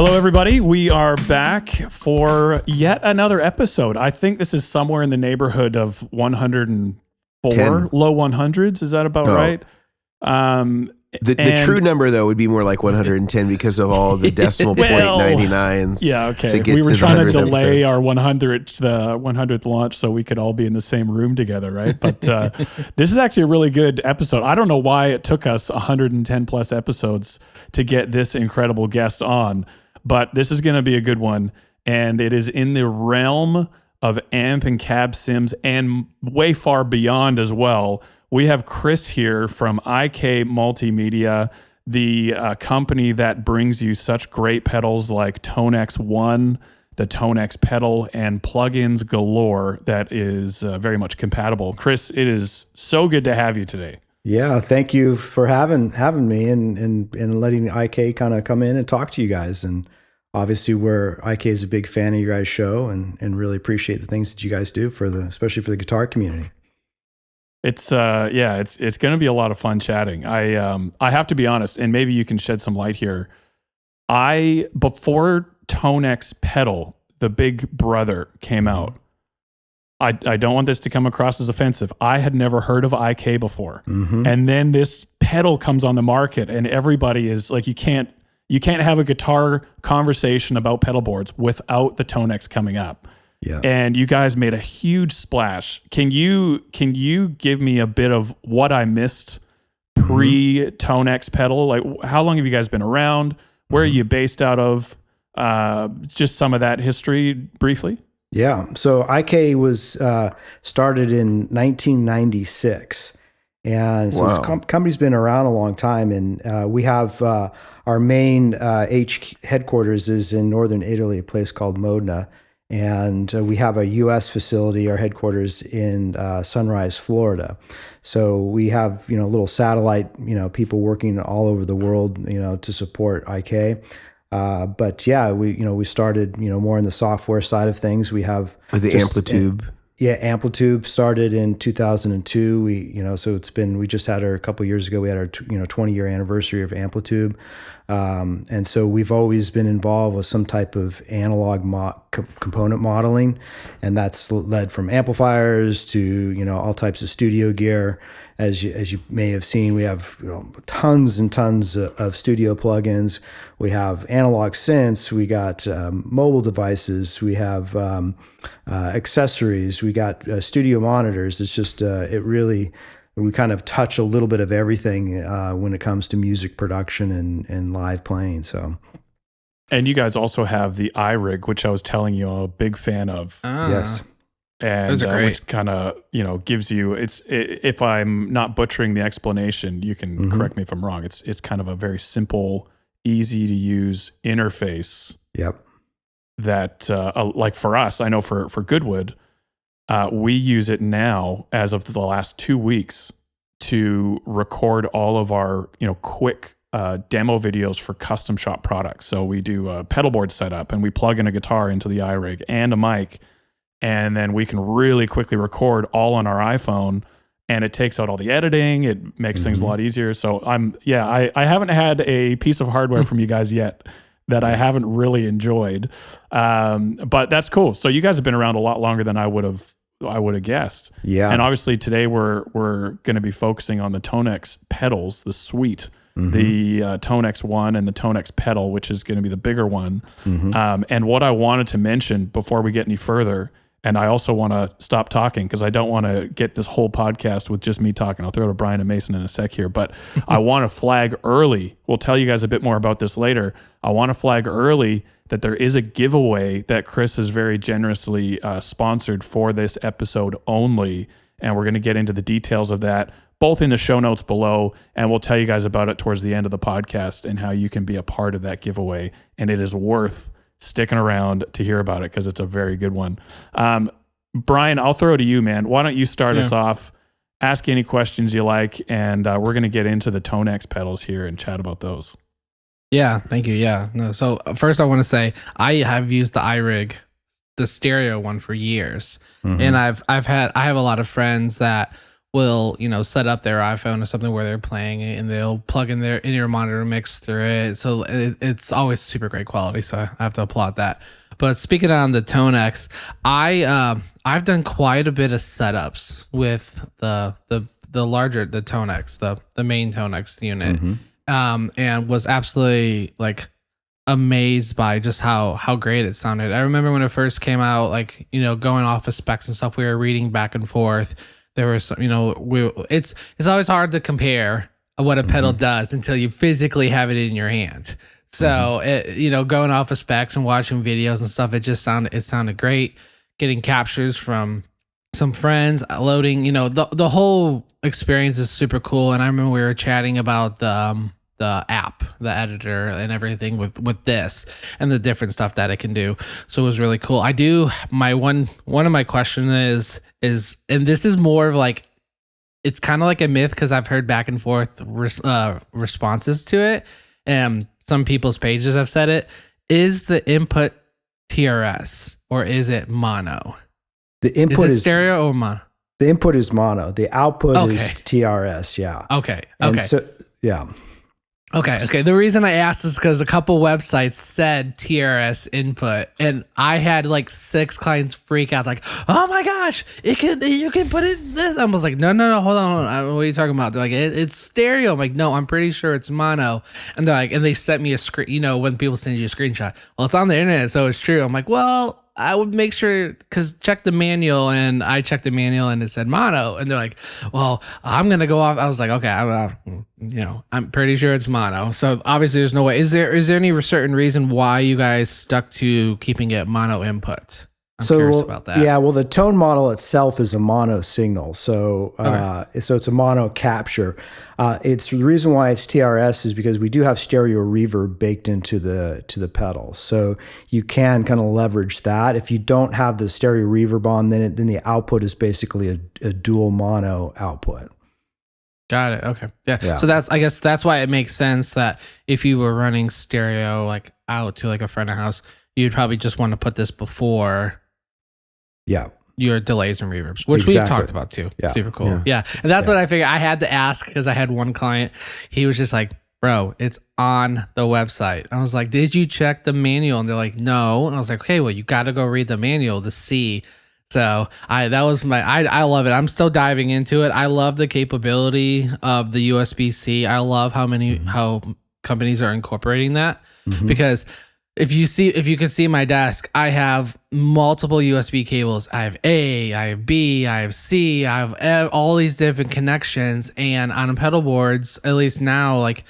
Hello, everybody. We are back for yet another episode. I think this is somewhere in the neighborhood of 104, 10. Low 100s. Is that about right? The true number, though, would be more like 110 because of all the decimal point 99s. Yeah, okay. We were trying to delay our 100th launch so we could all be in the same room together, right? But this is actually a really good episode. I don't know why it took us 110 plus episodes to get this incredible guest on, but this is going to be a good one. And it is in the realm of amp and cab sims and way far beyond as well. We have Chris here from IK Multimedia, the company that brings you such great pedals like ToneX One, the ToneX pedal, and plugins galore that is very much compatible. Chris, it is so good to have you today. Yeah, thank you for having me and letting IK kind of come in and talk to you guys. And obviously, IK is a big fan of your guys' show and really appreciate the things that you guys do especially for the guitar community. It's going to be a lot of fun chatting. I have to be honest, and maybe you can shed some light here. Before ToneX pedal, the big brother came out. I don't want this to come across as offensive. I had never heard of IK before. And then this pedal comes on the market and everybody is like, you can't have a guitar conversation about pedal boards without the ToneX coming up. Yeah. And you guys made a huge splash. Can you give me a bit of what I missed pre-ToneX pedal? Like, how long have you guys been around? Where are you based out of? Just some of that history briefly. Yeah. So IK was started in 1996. And so this company's been around a long time. And we have our main headquarters is in northern Italy, a place called Modena. And we have a U.S. facility, our headquarters in Sunrise, Florida. So we have, little satellite, people working all over the world, to support IK. But yeah, we started, more in the software side of things. We have with the Amplitude. Amplitude started in 2002. We just had a couple years ago, we had our 20-year anniversary of Amplitude. And so we've always been involved with some type of analog component modeling, and that's led from amplifiers to all types of studio gear. As you may have seen, we have tons and tons of studio plugins. We have analog synths. We got mobile devices. We have accessories. We got studio monitors. It's just we kind of touch a little bit of everything when it comes to music production and live playing. So, and you guys also have the Irig, which I was telling you I'm a big fan of. Yes. And which kind of gives you if I'm not butchering the explanation, you can correct me if I'm wrong. It's kind of a very simple, easy to use interface. Yep. That like for us, I know for Goodwood, we use it now as of the last 2 weeks to record all of our quick demo videos for custom shop products. So we do a pedalboard setup and we plug in a guitar into the Irig and a mic. And then we can really quickly record all on our iPhone, and it takes out all the editing. It makes things a lot easier. So I haven't had a piece of hardware from you guys yet that I haven't really enjoyed. But that's cool. So you guys have been around a lot longer than I would have guessed. Yeah. And obviously today we're going to be focusing on the ToneX pedals, the suite, the ToneX One and the ToneX pedal, which is going to be the bigger one. And what I wanted to mention before we get any further, and I also want to stop talking because I don't want to get this whole podcast with just me talking. I'll throw it to Brian and Mason in a sec here, but I want to flag early. We'll tell you guys a bit more about this later. I want to flag early that there is a giveaway that Chris has very generously sponsored for this episode only, and we're going to get into the details of that, both in the show notes below, and we'll tell you guys about it towards the end of the podcast and how you can be a part of that giveaway, and it is worth sticking around to hear about it because it's a very good one. Brian, I'll throw it to you, man. Why don't you start us off, ask any questions you like, and we're going to get into the ToneX pedals here and chat about those. Yeah, thank you. Yeah. No, so first I want to say I have used the Irig, the stereo one, for years. And I have a lot of friends that will, set up their iPhone or something where they're playing it, and they'll plug in their in-ear monitor mix through it. So it's always super great quality. So I have to applaud that. But speaking on the ToneX, I've done quite a bit of setups with the larger ToneX, the main ToneX unit, and was absolutely like amazed by just how great it sounded. I remember when it first came out, like, going off of specs and stuff, we were reading back and forth. There was some, it's always hard to compare what a pedal does until you physically have it in your hand. So going off of specs and watching videos and stuff, it sounded great. Getting captures from some friends, loading, the whole experience is super cool. And I remember we were chatting about the app, the editor, and everything with this and the different stuff that it can do. So it was really cool. I do one of my questions is, and this is more of like, it's kind of like a myth because I've heard back and forth responses to it. And some people's pages have said it. Is the input TRS or is it mono? The input is stereo or mono? The input is mono. The output is TRS. Yeah. Okay. And so, yeah. Okay. The reason I asked is because a couple websites said TRS input, and I had like 6 clients freak out, like, "Oh my gosh, you can put it in this." I was like, "No, hold on. What are you talking about?" They're like, "It's stereo." I'm like, "No, I'm pretty sure it's mono." And they're like, and they sent me a screen. When people send you a screenshot, well, it's on the internet, so it's true. I'm like, well, I would make sure, because check the manual, and I checked the manual and it said mono, and they're like, well, I'm going to go off. I was like, okay, I'm pretty sure it's mono. So obviously there's no way. Is there any certain reason why you guys stuck to keeping it mono input? I'm curious about that. Yeah, well, the tone model itself is a mono signal, so so it's a mono capture. It's the reason why it's TRS is because we do have stereo reverb baked into the pedal, so you can kind of leverage that. If you don't have the stereo reverb on, then the output is basically a dual mono output. Got it. Okay. Yeah. So I guess that's why it makes sense that if you were running stereo like out to like a front of house, you'd probably just want to put this before. Yeah. Your delays and reverbs, which we've talked about too. Yeah. Super cool. Yeah. And that's what I figured. I had to ask because I had one client. He was just like, bro, it's on the website. I was like, did you check the manual? And they're like, no. And I was like, okay, well, you got to go read the manual to see. So I love it. I'm still diving into it. I love the capability of the USB-C. I love how companies are incorporating that because if you can see my desk, I have multiple USB cables. I have A, I have B, I have C, I have all these different connections. And on pedal boards, at least now, like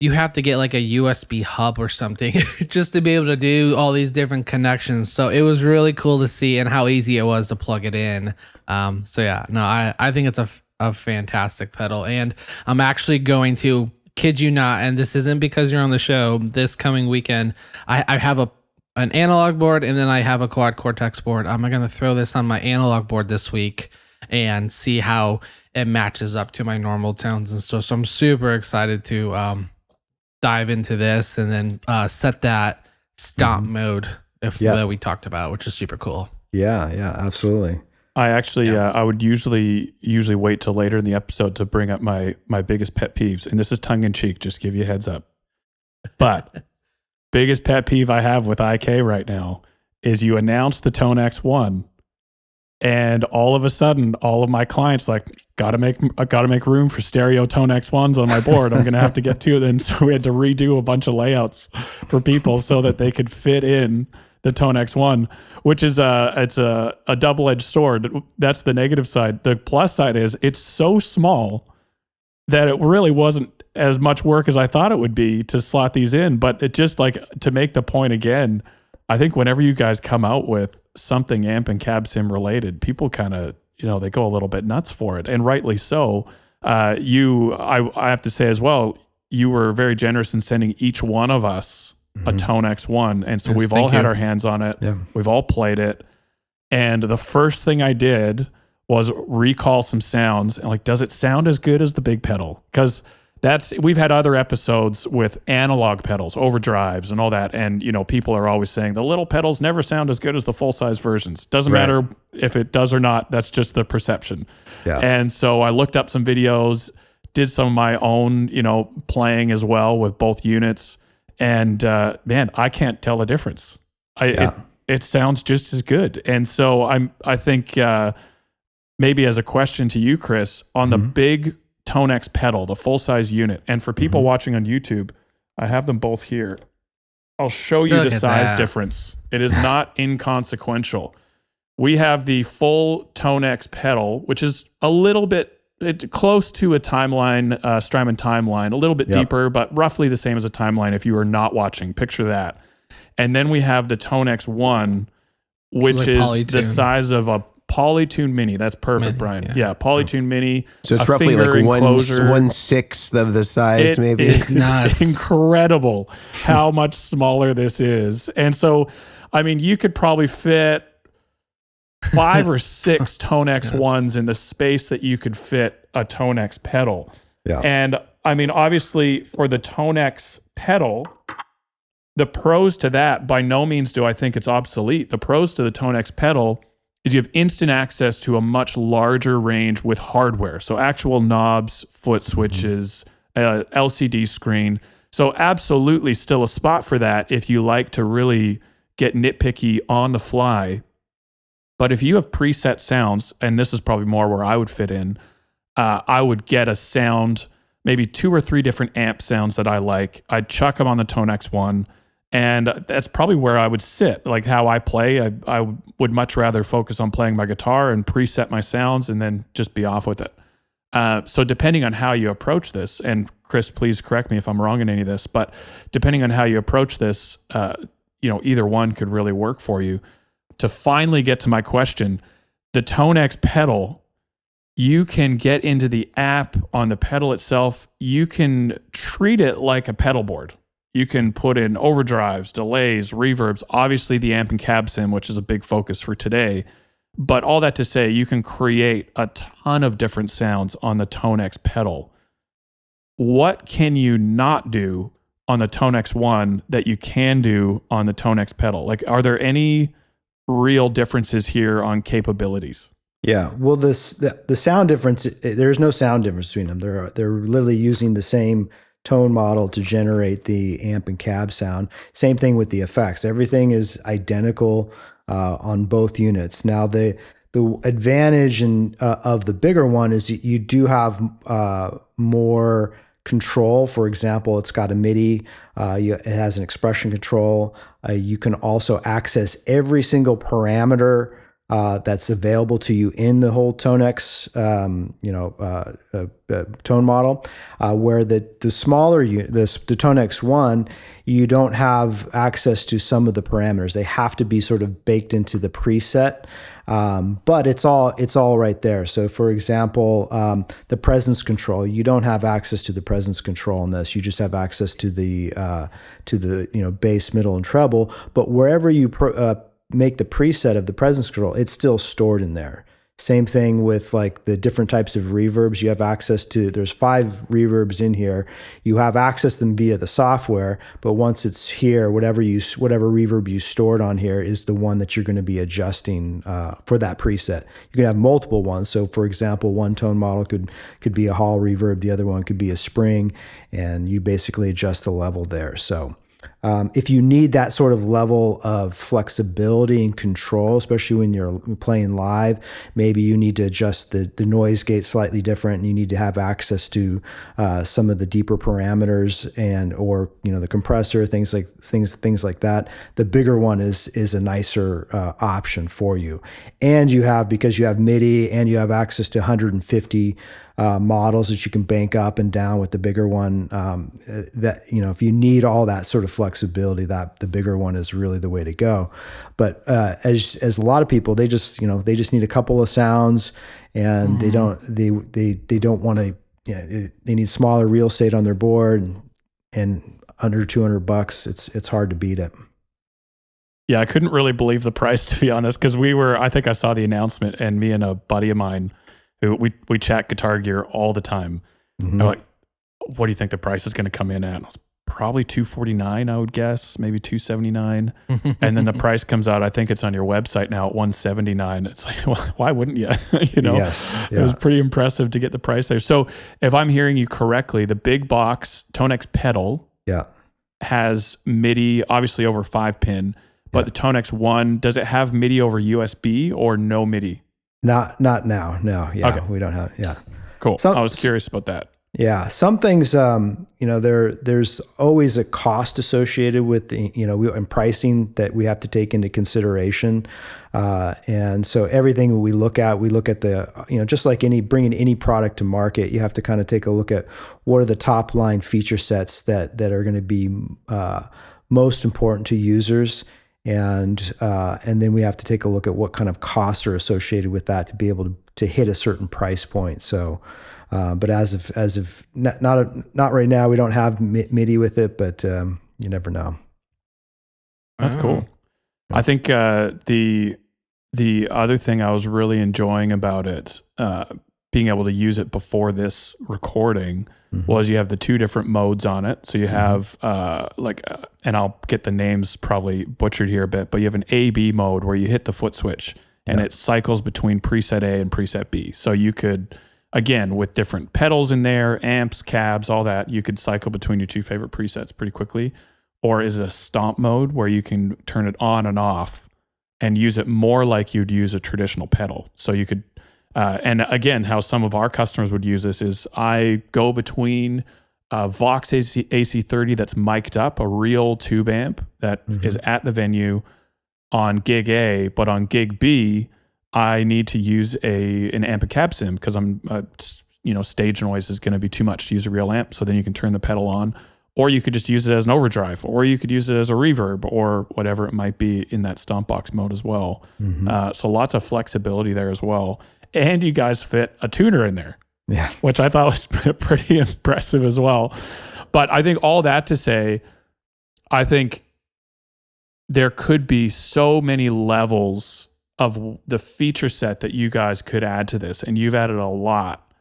you have to get like a USB hub or something just to be able to do all these different connections. So it was really cool to see and how easy it was to plug it in. I think it's a fantastic pedal. And I'm actually going to, kid you not, and this isn't because you're on the show, this coming weekend, I have an analog board and then I have a quad cortex board. I'm going to throw this on my analog board this week and see how it matches up to my normal tones and stuff. So I'm super excited to dive into this and then set that stomp mode that we talked about, which is super cool. Yeah, absolutely. I actually, I would usually wait till later in the episode to bring up my biggest pet peeves, and this is tongue in cheek, just give you a heads up. But biggest pet peeve I have with IK right now is you announce the ToneX One, and all of a sudden, all of my clients like gotta make room for stereo ToneX Ones on my board. I'm gonna have to get to them, so we had to redo a bunch of layouts for people so that they could fit in the ToneX One, which is it's a double-edged sword. That's the negative side. The plus side is it's so small that it really wasn't as much work as I thought it would be to slot these in. But it just, like, to make the point again, I think whenever you guys come out with something amp and cab sim related, people kind of, they go a little bit nuts for it, and rightly so. I have to say as well, you were very generous in sending each one of us a ToneX One, and so we've all had our hands on it. Yeah. We've all played it, and the first thing I did was recall some sounds and like, does it sound as good as the big pedal? Because we've had other episodes with analog pedals, overdrives and all that. And, people are always saying the little pedals never sound as good as the full-size versions. Doesn't matter if it does or not. That's just the perception. Yeah. And so I looked up some videos, did some of my own, playing as well with both units. And man, I can't tell the difference. It sounds just as good. And so I think maybe as a question to you, Chris, on the big ToneX pedal, the full-size unit, and for people watching on YouTube, I have them both here. I'll show you the size difference. It is not inconsequential. We have the full ToneX pedal, which is a little bit close to a timeline, Strymon timeline, a little bit deeper, but roughly the same as a timeline if you are not watching. Picture that. And then we have the ToneX One, which is Polytune. The size of a Polytune Mini. That's perfect, Brian. Yeah, Polytune Mini. So it's roughly like 1/6 of the size, maybe. It's incredible how much smaller this is. And so, I mean, you could probably fit 5 or 6 ToneX Ones in the space that you could fit a ToneX pedal. Yeah. And I mean, obviously, for the ToneX pedal, the pros to that, by no means do I think it's obsolete. The pros to the ToneX pedal is you have instant access to a much larger range with hardware. So actual knobs, foot switches, LCD screen. So absolutely still a spot for that if you like to really get nitpicky on the fly. But if you have preset sounds, and this is probably more where I would fit in, I would get a sound, maybe 2 or 3 different amp sounds that I like. I'd chuck them on the ToneX One. And that's probably where I would sit. Like how I play, I would much rather focus on playing my guitar and preset my sounds and then just be off with it. So depending on how you approach this, and Chris, please correct me if I'm wrong in any of this, but depending on how you approach this, either one could really work for you. To finally get to my question, the ToneX pedal, you can get into the app on the pedal itself. You can treat it like a pedal board. You can put in overdrives, delays, reverbs, obviously the amp and cab sim, which is a big focus for today. But all that to say, you can create a ton of different sounds on the ToneX pedal. What can you not do on the ToneX One that you can do on the ToneX pedal? Like, are there any real differences here on capabilities? Yeah, well, the sound difference, there's no sound difference between them. They're literally using the same tone model to generate the amp and cab sound. Same thing with the effects. Everything is identical on both units. Now, the advantage of the bigger one is you do have more control. For example, it's got a MIDI. It has an expression control. You can also access every single parameter that's available to you in the whole ToneX, tone model, where the smaller the ToneX One, you don't have access to some of the parameters. They have to be sort of baked into the preset, but it's all right there. So, for example, the presence control, you don't have access to the presence control in this. You just have access to the bass, middle, and treble. But wherever you make the preset of the presence control, it's still stored in there. Same thing with like the different types of reverbs you have access to. There's 5 reverbs in here. You have access to them via the software, but once it's here, whatever reverb you stored on here is the one that you're going to be adjusting for that preset. You can have multiple ones. So for example, one tone model could be a hall reverb, the other one could be a spring, and you basically adjust the level there. So if you need that sort of level of flexibility and control, especially when you're playing live, maybe you need to adjust the noise gate slightly different, and you need to have access to some of the deeper parameters or the compressor, things like that. The bigger one is a nicer option for you, and because you have MIDI and you have access to 150 models that you can bank up and down with the bigger one. If you need all that sort of flexibility, that the bigger one is really the way to go. But as a lot of people, they just need a couple of sounds, and they don't want to. They need smaller real estate on their board, and under $200, it's hard to beat it. Yeah, I couldn't really believe the price, to be honest, because I think I saw the announcement, and me and a buddy of mine, who we chat guitar gear all the time. Mm-hmm. I'm like, what do you think the price is going to come in at? And I was probably $249, I would guess, maybe $279. And then the price comes out, I think it's on your website now at $179. It's like, well, why wouldn't you? You know, It was pretty impressive to get the price there. So if I'm hearing you correctly, the big box ToneX pedal has MIDI, obviously over 5-pin, but the ToneX One, does it have MIDI over USB or no MIDI? Not now. No. Yeah. Okay. We don't have. Yeah. Cool. I was curious about that. Yeah, some things, there's always a cost associated with the, and pricing that we have to take into consideration. And so everything we look at the, just like bringing any product to market, you have to kind of take a look at what are the top line feature sets that are going to be most important to users. And then we have to take a look at what kind of costs are associated with that to be able to hit a certain price point. So, but as of not right now, we don't have MIDI with it, but you never know. That's cool. I think the other thing I was really enjoying about it, being able to use it before this recording, was you have the two different modes on it. So you have and I'll get the names probably butchered here a bit, but you have an A/B mode where you hit the foot switch and it cycles between preset A and preset B. So you could, again, with different pedals in there, amps, cabs, all that, you could cycle between your two favorite presets pretty quickly. Or is it a stomp mode where you can turn it on and off and use it more like you'd use a traditional pedal? So you could, and again, how some of our customers would use this is I go between a Vox AC30 that's mic'd up, a real tube amp that is at the venue on gig A, but on gig B, I need to use an amp and cab sim because I'm, stage noise is going to be too much to use a real amp. So then you can turn the pedal on, or you could just use it as an overdrive, or you could use it as a reverb, or whatever it might be in that stomp box mode as well. So lots of flexibility there as well. And you guys fit a tuner in there, which I thought was pretty impressive as well. But I think all that to say, I think there could be so many levels of the feature set that you guys could add to this, and you've added a lot.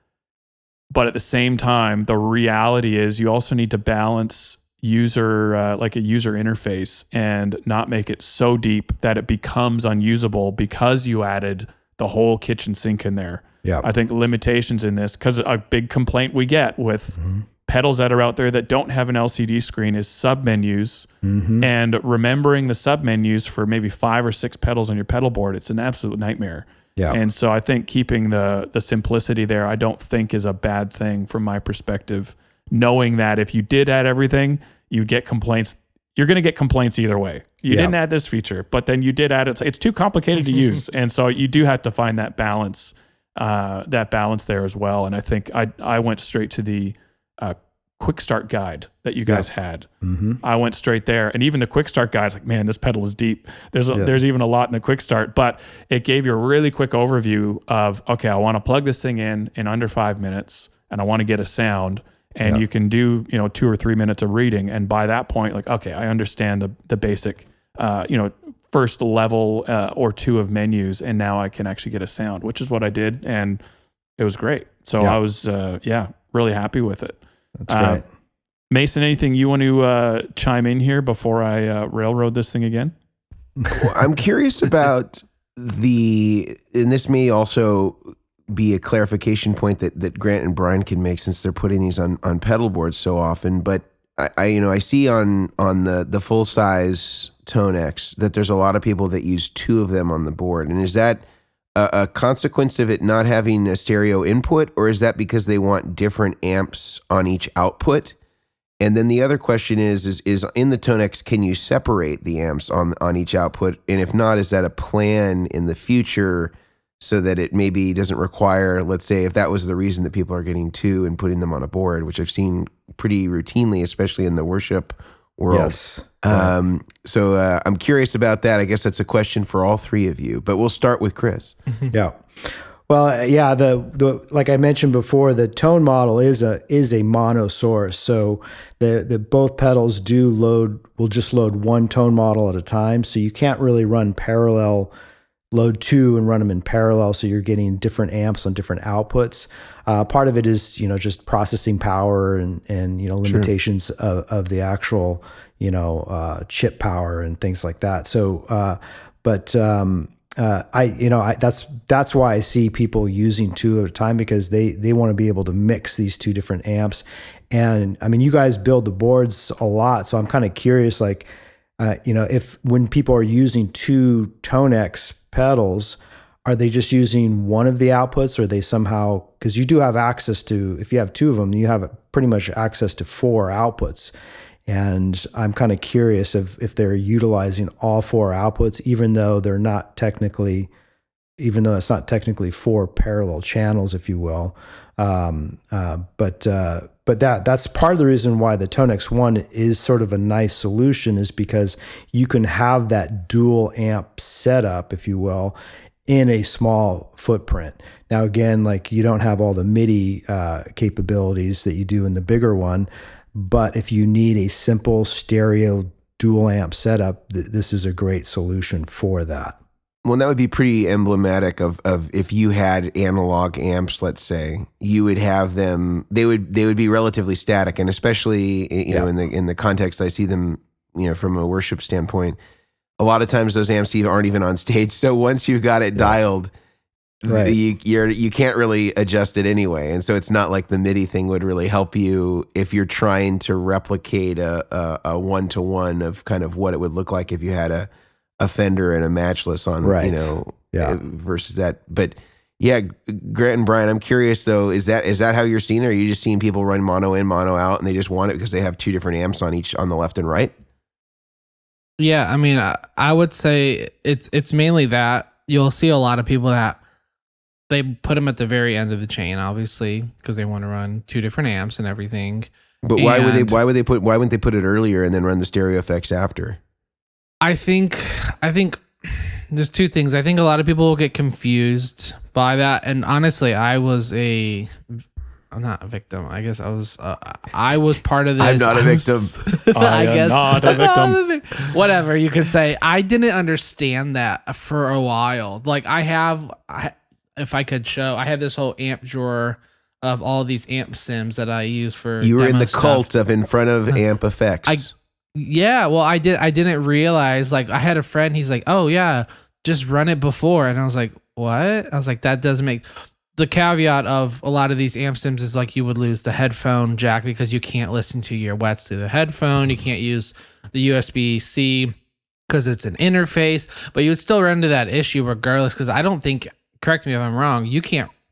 But at the same time, the reality is you also need to balance user, like a user interface, and not make it so deep that it becomes unusable because you added the whole kitchen sink in there. Yeah, I think limitations in this, because a big complaint we get with pedals that are out there that don't have an LCD screen is submenus, and remembering the submenus for maybe 5 or 6 pedals on your pedal board, it's an absolute nightmare. Yeah. And so I think keeping the simplicity there, I don't think is a bad thing from my perspective, knowing that if you did add everything, you'd get complaints. You're going to get complaints either way. You didn't add this feature, but then you did add it. It's too complicated to use. And so you do have to find that balance there as well. And I think I went straight to the quick start guide that you guys had. I went straight there, and even the quick start guide is like, man, this pedal is deep. There's even a lot in the quick start, but it gave you a really quick overview of, okay, I want to plug this thing in under 5 minutes, and I want to get a sound, and you can do 2 or 3 minutes of reading, and by that point, like, okay, I understand the basic first level or 2 of menus, and now I can actually get a sound, which is what I did, and it was great. So I was really happy with it. That's great. Mason, anything you want to chime in here before I railroad this thing again? Well, I'm curious about and this may also be a clarification point that Grant and Brian can make since they're putting these on pedal boards so often, but I see on the full size ToneX that there's a lot of people that use 2 of them on the board. And is that a consequence of it not having a stereo input, or is that because they want different amps on each output? And then the other question is in the ToneX, can you separate the amps on each output? And if not, is that a plan in the future so that it maybe doesn't require, let's say, if that was the reason that people are getting 2 and putting them on a board, which I've seen pretty routinely, especially in the worship world. Yes. So I'm curious about that. I guess that's a question for all 3 of you, but we'll start with Chris. Yeah. Well, yeah, the like I mentioned before, the tone model is a mono source. So the both pedals will just load one tone model at a time. So you can't really run parallel load two and run them in parallel, so you're getting different amps on different outputs. Part of it is just processing power and limitations of the actual chip power and things like that. So that's why I see people using two at a time, because they want to be able to mix these two different amps. And I mean, you guys build the boards a lot, so I'm kind of curious, like if when people are using two ToneX pedals, are they just using one of the outputs, or are they somehow, because you do have access to, if you have two of them, you have pretty much access to four outputs. And I'm kind of curious if they're utilizing all four outputs, even though it's not technically four parallel channels, if you will. But that's part of the reason why the ToneX One is sort of a nice solution, is because you can have that dual amp setup, if you will, in a small footprint. Now, again, like, you don't have all the MIDI capabilities that you do in the bigger one, but if you need a simple stereo dual amp setup, this is a great solution for that. Well, that would be pretty emblematic of if you had analog amps, let's say, you would have them, they would be relatively static, and especially in the context I see them, from a worship standpoint, a lot of times those amps aren't even on stage. So once you've got it dialed, right, you can't really adjust it anyway. And so it's not like the MIDI thing would really help you if you're trying to replicate a one-to-one of kind of what it would look like if you had a Fender and a matchless on, versus that. But yeah, Grant and Brian, I'm curious though, is that how you're seeing it? Or are you just seeing people run mono in, mono out, and they just want it because they have two different amps on the left and right? Yeah, I mean, I would say it's mainly that. You'll see a lot of people that they put them at the very end of the chain, obviously, because they want to run two different amps and everything. But why wouldn't they put it earlier and then run the stereo effects after? I think there's two things. I think a lot of people will get confused by that, and honestly, I'm not a victim. I guess I was part of this. I'm not a victim. I guess not a victim. Whatever you could say. I didn't understand that for a while. Like, if I could show, I have this whole amp drawer of all these amp sims that I use for. You were in the stuff. cult of in front of amp effects. I didn't realize, like, I had a friend, he's like, oh yeah, just run it before. And I was like, what? I was like, that doesn't make... The caveat of a lot of these amp sims is, like, you would lose the headphone jack because you can't listen to your wets through the headphone. You can't use the USB-C because it's an interface, but you would still run into that issue regardless, because I don't think, correct me if I'm wrong,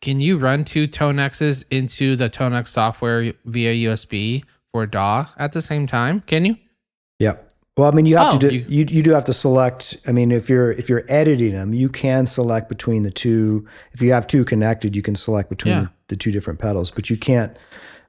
can you run two ToneXs into the ToneX software via USB for DAW at the same time? Can you? Yeah. Well, I mean, you have you do have to select. I mean, if you're editing them, you can select between the two. If you have two connected, you can select between the two different pedals, but you can't.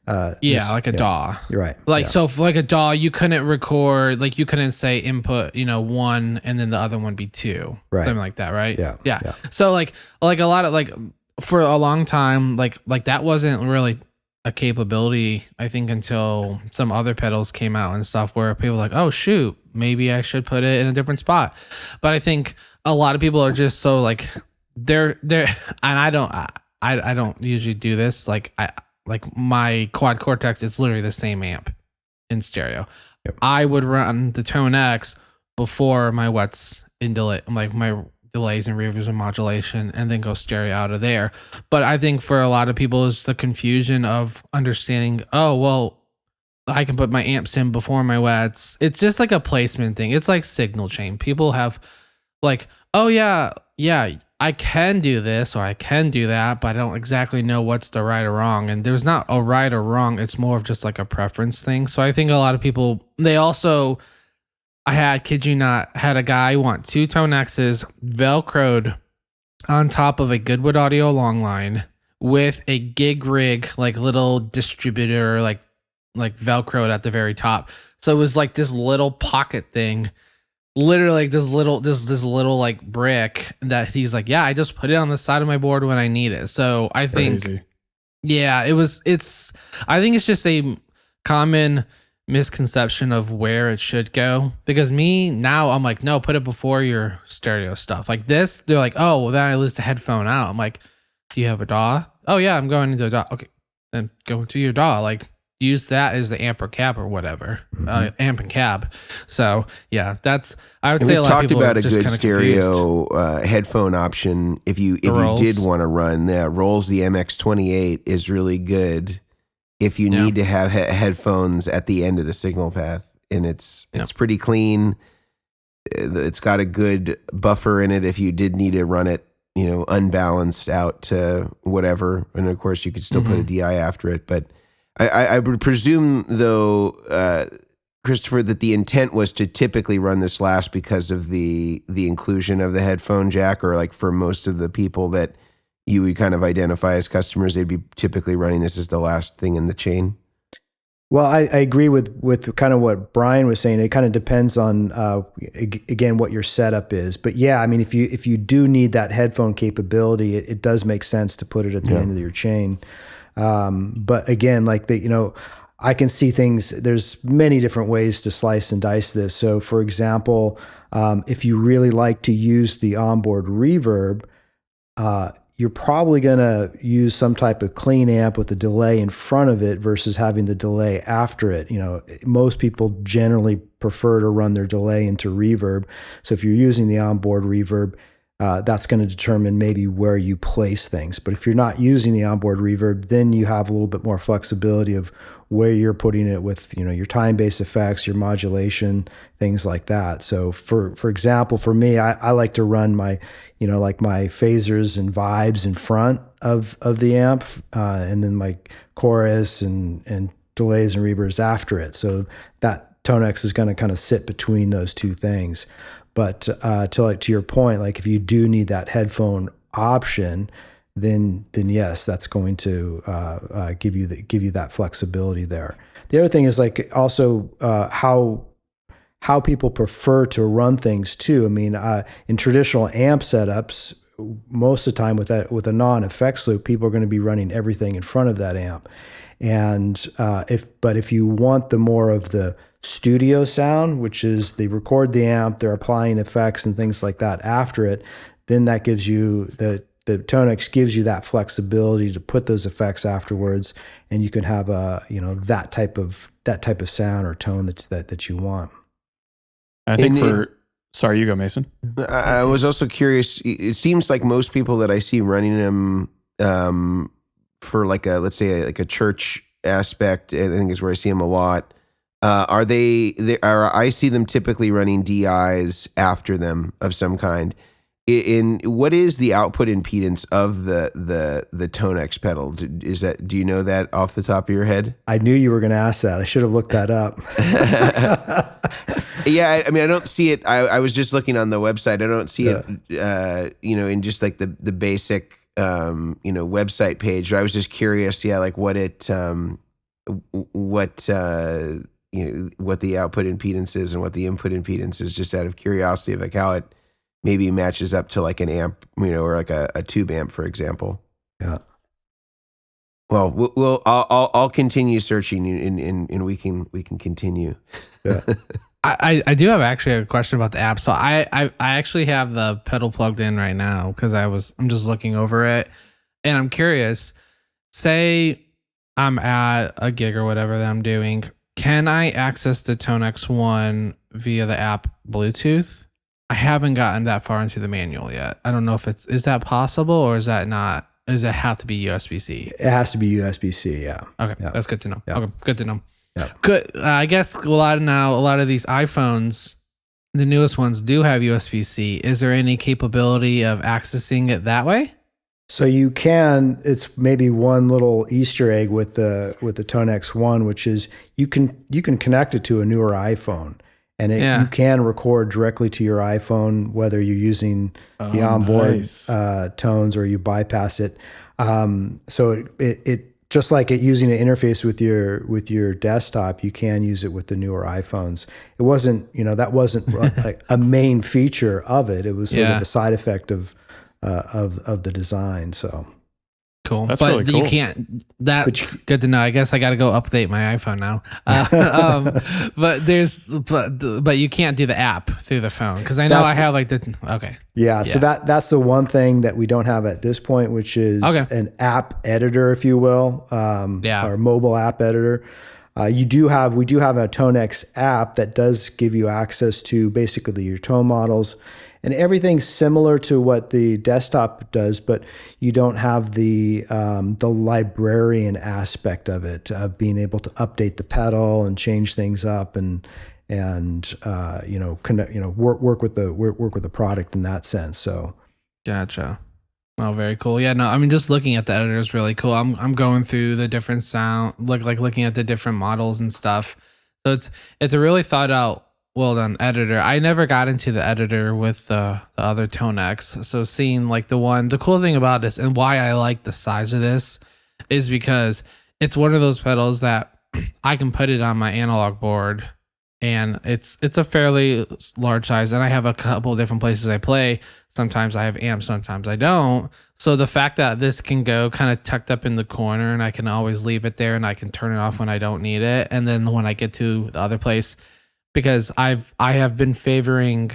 Like a DAW. You're right. Like, so for like a DAW, you couldn't record, like, you couldn't say input, one and then the other one be two. Right. Something like that, right? Yeah. So like a lot of, like, for a long time, like that wasn't really a capability, I think, until some other pedals came out and stuff, where people were like, oh shoot, maybe I should put it in a different spot. But I think a lot of people are just so, like, they're and I don't usually do this. Like, my quad cortex is literally the same amp in stereo. Yep. I would run the ToneX before my wets in delay, like my delays and reverbs and modulation, and then go stereo out of there. But I think for a lot of people is the confusion of understanding, oh, well, I can put my amps in before my wets. It's just like a placement thing. It's like signal chain. People have like, oh yeah, I can do this or I can do that, but I don't exactly know what's the right or wrong. And there's not a right or wrong. It's more of just like a preference thing. So I think a lot of people, they also... kid you not, had a guy want two ToneXs Velcroed on top of a Goodwood audio long line with a gig rig, like little distributor, like Velcroed at the very top. So it was like this little pocket thing, literally like this little like brick that he's like, yeah, I just put it on the side of my board when I need it. So I think, Crazy. I think it's just a common misconception of where it should go? Because now I'm like, no, put it before your stereo stuff. Like this, they're like, oh, well, then I lose the headphone out. I'm like, do you have a DAW? Oh yeah, I'm going into a DAW. Okay, then go to your DAW. Like, use that as the amp or cab or whatever, amp and cab. So yeah, I would say a lot of people talked about are a just good kind of stereo headphone option. If you did want to run that, Rolls the MX28 is really good. If you need to have headphones at the end of the signal path, and it's pretty clean. It's got a good buffer in it. If you did need to run it, unbalanced out to whatever, and of course you could still put a DI after it, but. I would presume, though, Christopher, that the intent was to typically run this last because of the inclusion of the headphone jack, or like for most of the people that you would kind of identify as customers, they'd be typically running this as the last thing in the chain. Well, I agree with kind of what Brian was saying. It kind of depends on, again, what your setup is. But yeah, I mean, if you do need that headphone capability, it does make sense to put it at the end of your chain. But again, I can see things, there's many different ways to slice and dice this. So for example, if you really like to use the onboard reverb, you're probably going to use some type of clean amp with a delay in front of it versus having the delay after it. Most people generally prefer to run their delay into reverb. So if you're using the onboard reverb, that's going to determine maybe where you place things. But if you're not using the onboard reverb, then you have a little bit more flexibility of where you're putting it with, your time-based effects, your modulation, things like that. So for example, for me, I like to run my, like my phasers and vibes in front of the amp, and then my chorus and delays and reverbs after it. So that ToneX is going to kind of sit between those two things. But to your point, like if you do need that headphone option, then yes, that's going to give you that flexibility there. The other thing is like also how people prefer to run things too. I mean, in traditional amp setups, most of the time with a non-effects loop, people are going to be running everything in front of that amp. And if you want the more of the studio sound, which is they record the amp, they're applying effects and things like that after it, then that gives you the ToneX gives you that flexibility to put those effects afterwards, and you can have that type of sound or tone that you want. I think sorry, you go, Mason. I was also curious. It seems like most people that I see running them for let's say a church aspect, I think is where I see them a lot. I see them typically running DIs after them of some kind. In what is the output impedance of the ToneX pedal? Do you know that off the top of your head? I knew you were going to ask that. I should have looked that up. Yeah, I mean, I don't see it. I was just looking on the website. I don't see it, in just like the basic, website page. But I was just curious, like what the output impedance is and what the input impedance is, just out of curiosity of like how it maybe matches up to like an amp, or like a tube amp, for example. Yeah. Well, I'll continue searching and we can continue. Yeah. I do have actually a question about the app. So I actually have the pedal plugged in right now because I'm just looking over it, and I'm curious. Say I'm at a gig or whatever that I'm doing. Can I access the ToneX One via the app Bluetooth? I haven't gotten that far into the manual yet. I don't know if is that possible, or is that not? Does it have to be USB-C? It has to be USB-C. Yeah. Okay, yeah. That's good to know. Yeah. Okay, good to know. Yeah. Good. I guess a lot of these iPhones, the newest ones, do have USB-C. Is there any capability of accessing it that way? So you can. It's maybe one little Easter egg with the ToneX One, which is you can connect it to a newer iPhone, and you can record directly to your iPhone, whether you're using the onboard tones or you bypass it. So it just like using an interface with your desktop, you can use it with the newer iPhones. It wasn't that wasn't like a main feature of it. It was sort of a side effect of the design. So Cool. That's but really cool. You can't, good to know. I guess I got to go update my iPhone now. But you can't do the app through the phone. Cause I know I have like okay. Yeah. So that's the one thing that we don't have at this point, which is an app editor, if you will. Or mobile app editor. We do have a ToneX app that does give you access to basically your tone models and everything similar to what the desktop does, but you don't have the librarian aspect of it, of being able to update the pedal and change things up and work with the product in that sense. So, gotcha. Oh, very cool. Yeah, no, I mean, just looking at the editor is really cool. I'm going through the different sound, looking at the different models and stuff. So it's a really thought out, well done editor. I never got into the editor with the other ToneX. So seeing like the cool thing about this and why I like the size of this is because it's one of those pedals that I can put it on my analog board, and it's a fairly large size, and I have a couple of different places I play. Sometimes I have amps, sometimes I don't. So the fact that this can go kind of tucked up in the corner and I can always leave it there and I can turn it off when I don't need it. And then when I get to the other place, because I have been favoring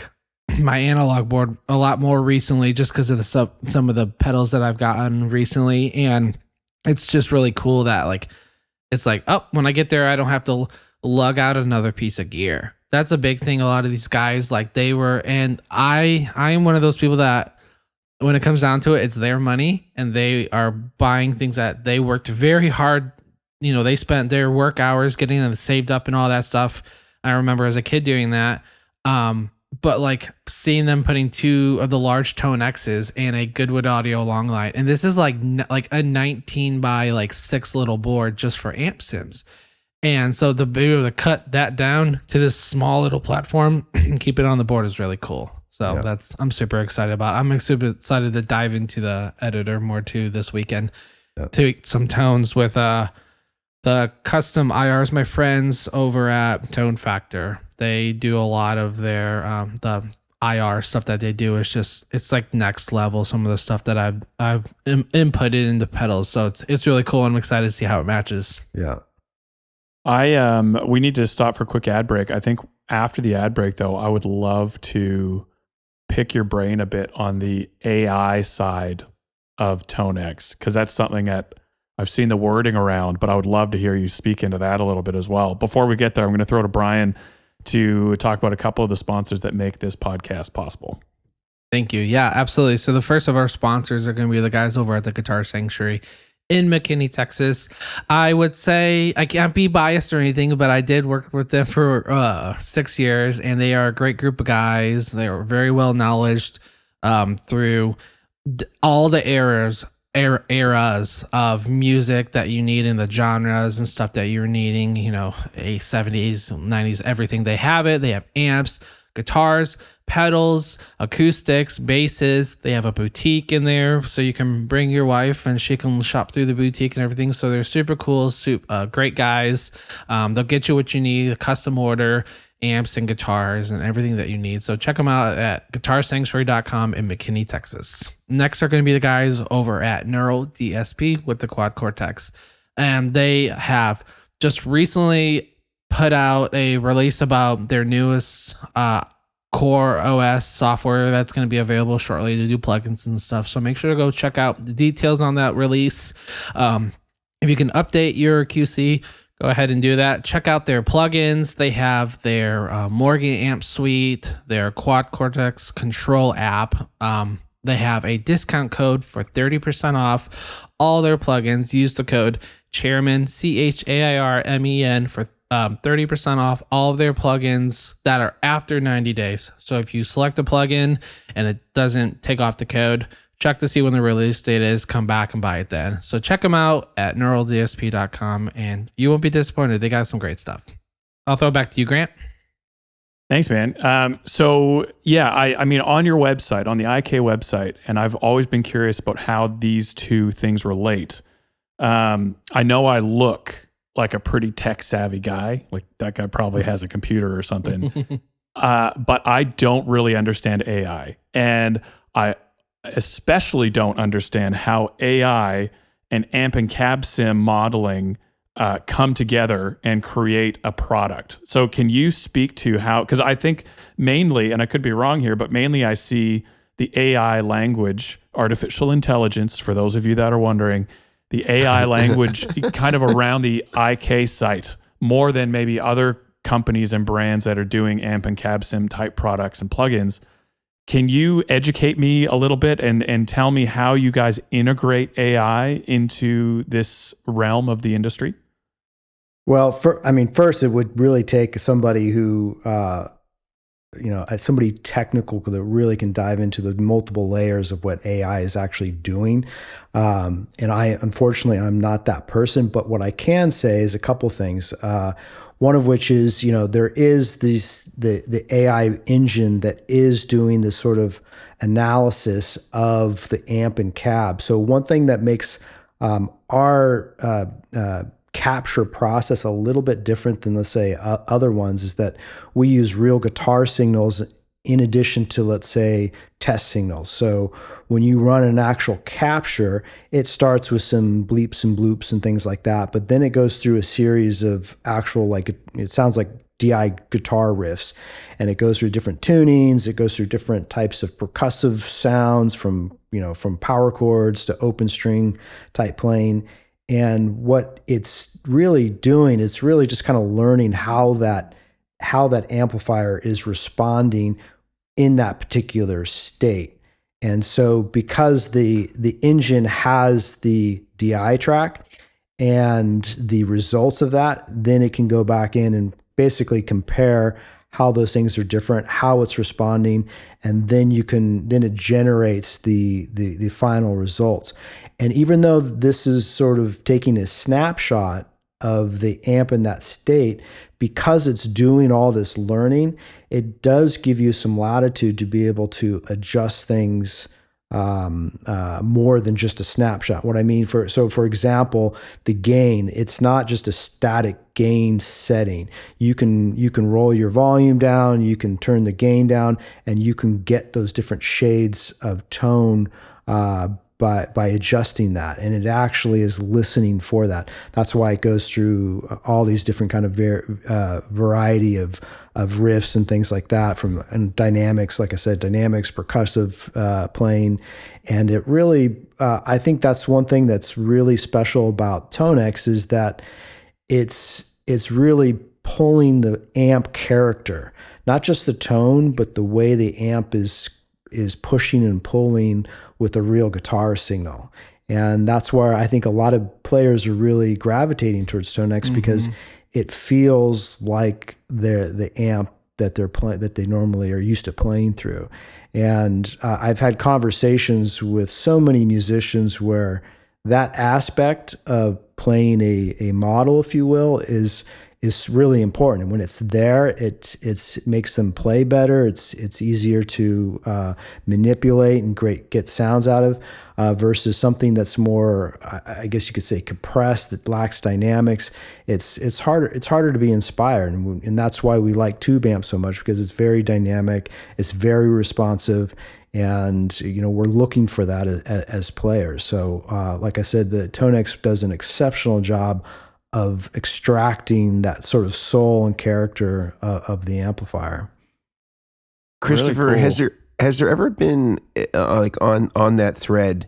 my analog board a lot more recently just because of some of the pedals that I've gotten recently. And it's just really cool that it's like, oh, when I get there, I don't have to lug out another piece of gear. That's a big thing. A lot of these guys, and I am one of those people that when it comes down to it, it's their money and they are buying things that they worked very hard. They spent their work hours getting them saved up and all that stuff. I remember as a kid doing that. But seeing them putting 2 of the large ToneXs and a Goodwood audio long light. And this is like a 19 by 6 little board just for amp sims. And so to be able to cut that down to this small little platform and keep it on the board is really cool. So I'm super excited about it. I'm super excited to dive into the editor more too this weekend. Tweak some tones with the custom IRs. My friends over at Tone Factor, they do a lot of their the IR stuff that they do. It's like next level. Some of the stuff that I've inputted into pedals. So it's really cool. I'm excited to see how it matches. Yeah. We need to stop for a quick ad break. I think after the ad break, though, I would love to pick your brain a bit on the AI side of ToneX, because that's something that I've seen the wording around, but I would love to hear you speak into that a little bit as well. Before we get there, I'm going to throw to Brian to talk about a couple of the sponsors that make this podcast possible. Thank you. Yeah, absolutely. So the first of our sponsors are going to be the guys over at the Guitar Sanctuary in McKinney, Texas. I would say, I can't be biased or anything, but I did work with them for 6 years, and they are a great group of guys. They are very well knowledged through all the eras of music that you need in the genres and stuff that you're needing, a 70s, 90s, everything. They have it. They have amps, guitars, pedals, acoustics, basses. They have a boutique in there, so you can bring your wife and she can shop through the boutique and everything. So they're super cool, great guys. They'll get you what you need, a custom order, amps and guitars and everything that you need. So check them out at guitarsanctuary.com in McKinney, Texas. Next are going to be the guys over at Neural DSP with the Quad Cortex. And they have just recently put out a release about their newest Core OS software that's going to be available shortly to do plugins and stuff. So make sure to go check out the details on that release. If you can update your QC, go ahead and do that. Check out their plugins. They have their Morgan amp suite, their Quad Cortex control app. They have a discount code for 30% off all their plugins. Use the code Chairmen, CHAIRMEN, for 30% off all of their plugins that are after 90 days. So if you select a plugin and it doesn't take off the code, check to see when the release date is, come back and buy it then. So check them out at neuraldsp.com and you won't be disappointed. They got some great stuff. I'll throw it back to you, Grant. Thanks, man. So yeah, I mean, on your website, on the IK website, and I've always been curious about how these two things relate. I know I look like a pretty tech savvy guy, like that guy probably has a computer or something, but I don't really understand AI. And I especially don't understand how AI and amp and cab sim modeling come together and create a product. So can you speak to how, because I think mainly, and I could be wrong here, but mainly I see the AI language, artificial intelligence, for those of you that are wondering, the AI language kind of around the IK site more than maybe other companies and brands that are doing amp and cab sim type products and plugins. Can you educate me a little bit and tell me how you guys integrate AI into this realm of the industry? Well, first it would really take somebody who, somebody technical that really can dive into the multiple layers of what AI is actually doing. And unfortunately, I'm not that person, but what I can say is a couple things. One of which is, there is the AI engine that is doing this sort of analysis of the amp and cab. So one thing that makes our capture process a little bit different than, let's say, other ones is that we use real guitar signals in addition to, let's say, test signals. So when you run an actual capture, it starts with some bleeps and bloops and things like that, but then it goes through a series of actual, it sounds like DI guitar riffs, and it goes through different tunings, it goes through different types of percussive sounds from power chords to open string type playing. And what it's really doing, it's really just kind of learning how that amplifier is responding in that particular state. And so because the engine has the DI track and the results of that, then it can go back in and basically compare how those things are different, how it's responding, and then it generates the final results. And even though this is sort of taking a snapshot of the amp in that state, because it's doing all this learning, it does give you some latitude to be able to adjust things more than just a snapshot. What I mean, for example, the gain, it's not just a static gain setting. You can roll your volume down, you can turn the gain down, and you can get those different shades of tone by adjusting that, and it actually is listening for that. That's why it goes through all these different kind of variety of riffs and things like that, and dynamics, like I said, dynamics, percussive playing, and it really, I think that's one thing that's really special about ToneX is that it's really pulling the amp character, not just the tone, but the way the amp is pushing and pulling with a real guitar signal. And that's where I think a lot of players are really gravitating towards ToneX, because it feels like the amp that they're playing, that they normally are used to playing through. And I've had conversations with so many musicians where that aspect of playing a model, if you will, is really important. And when it's there, it makes them play better. It's easier to manipulate and get sounds out of, versus something that's more, I guess you could say, compressed, that lacks dynamics. It's harder to be inspired, and that's why we like tube amps so much, because it's very dynamic, it's very responsive, and we're looking for that as players. So like I said, the ToneX does an exceptional job of extracting that sort of soul and character of the amplifier. Christopher, really cool. Has there ever been like on that thread?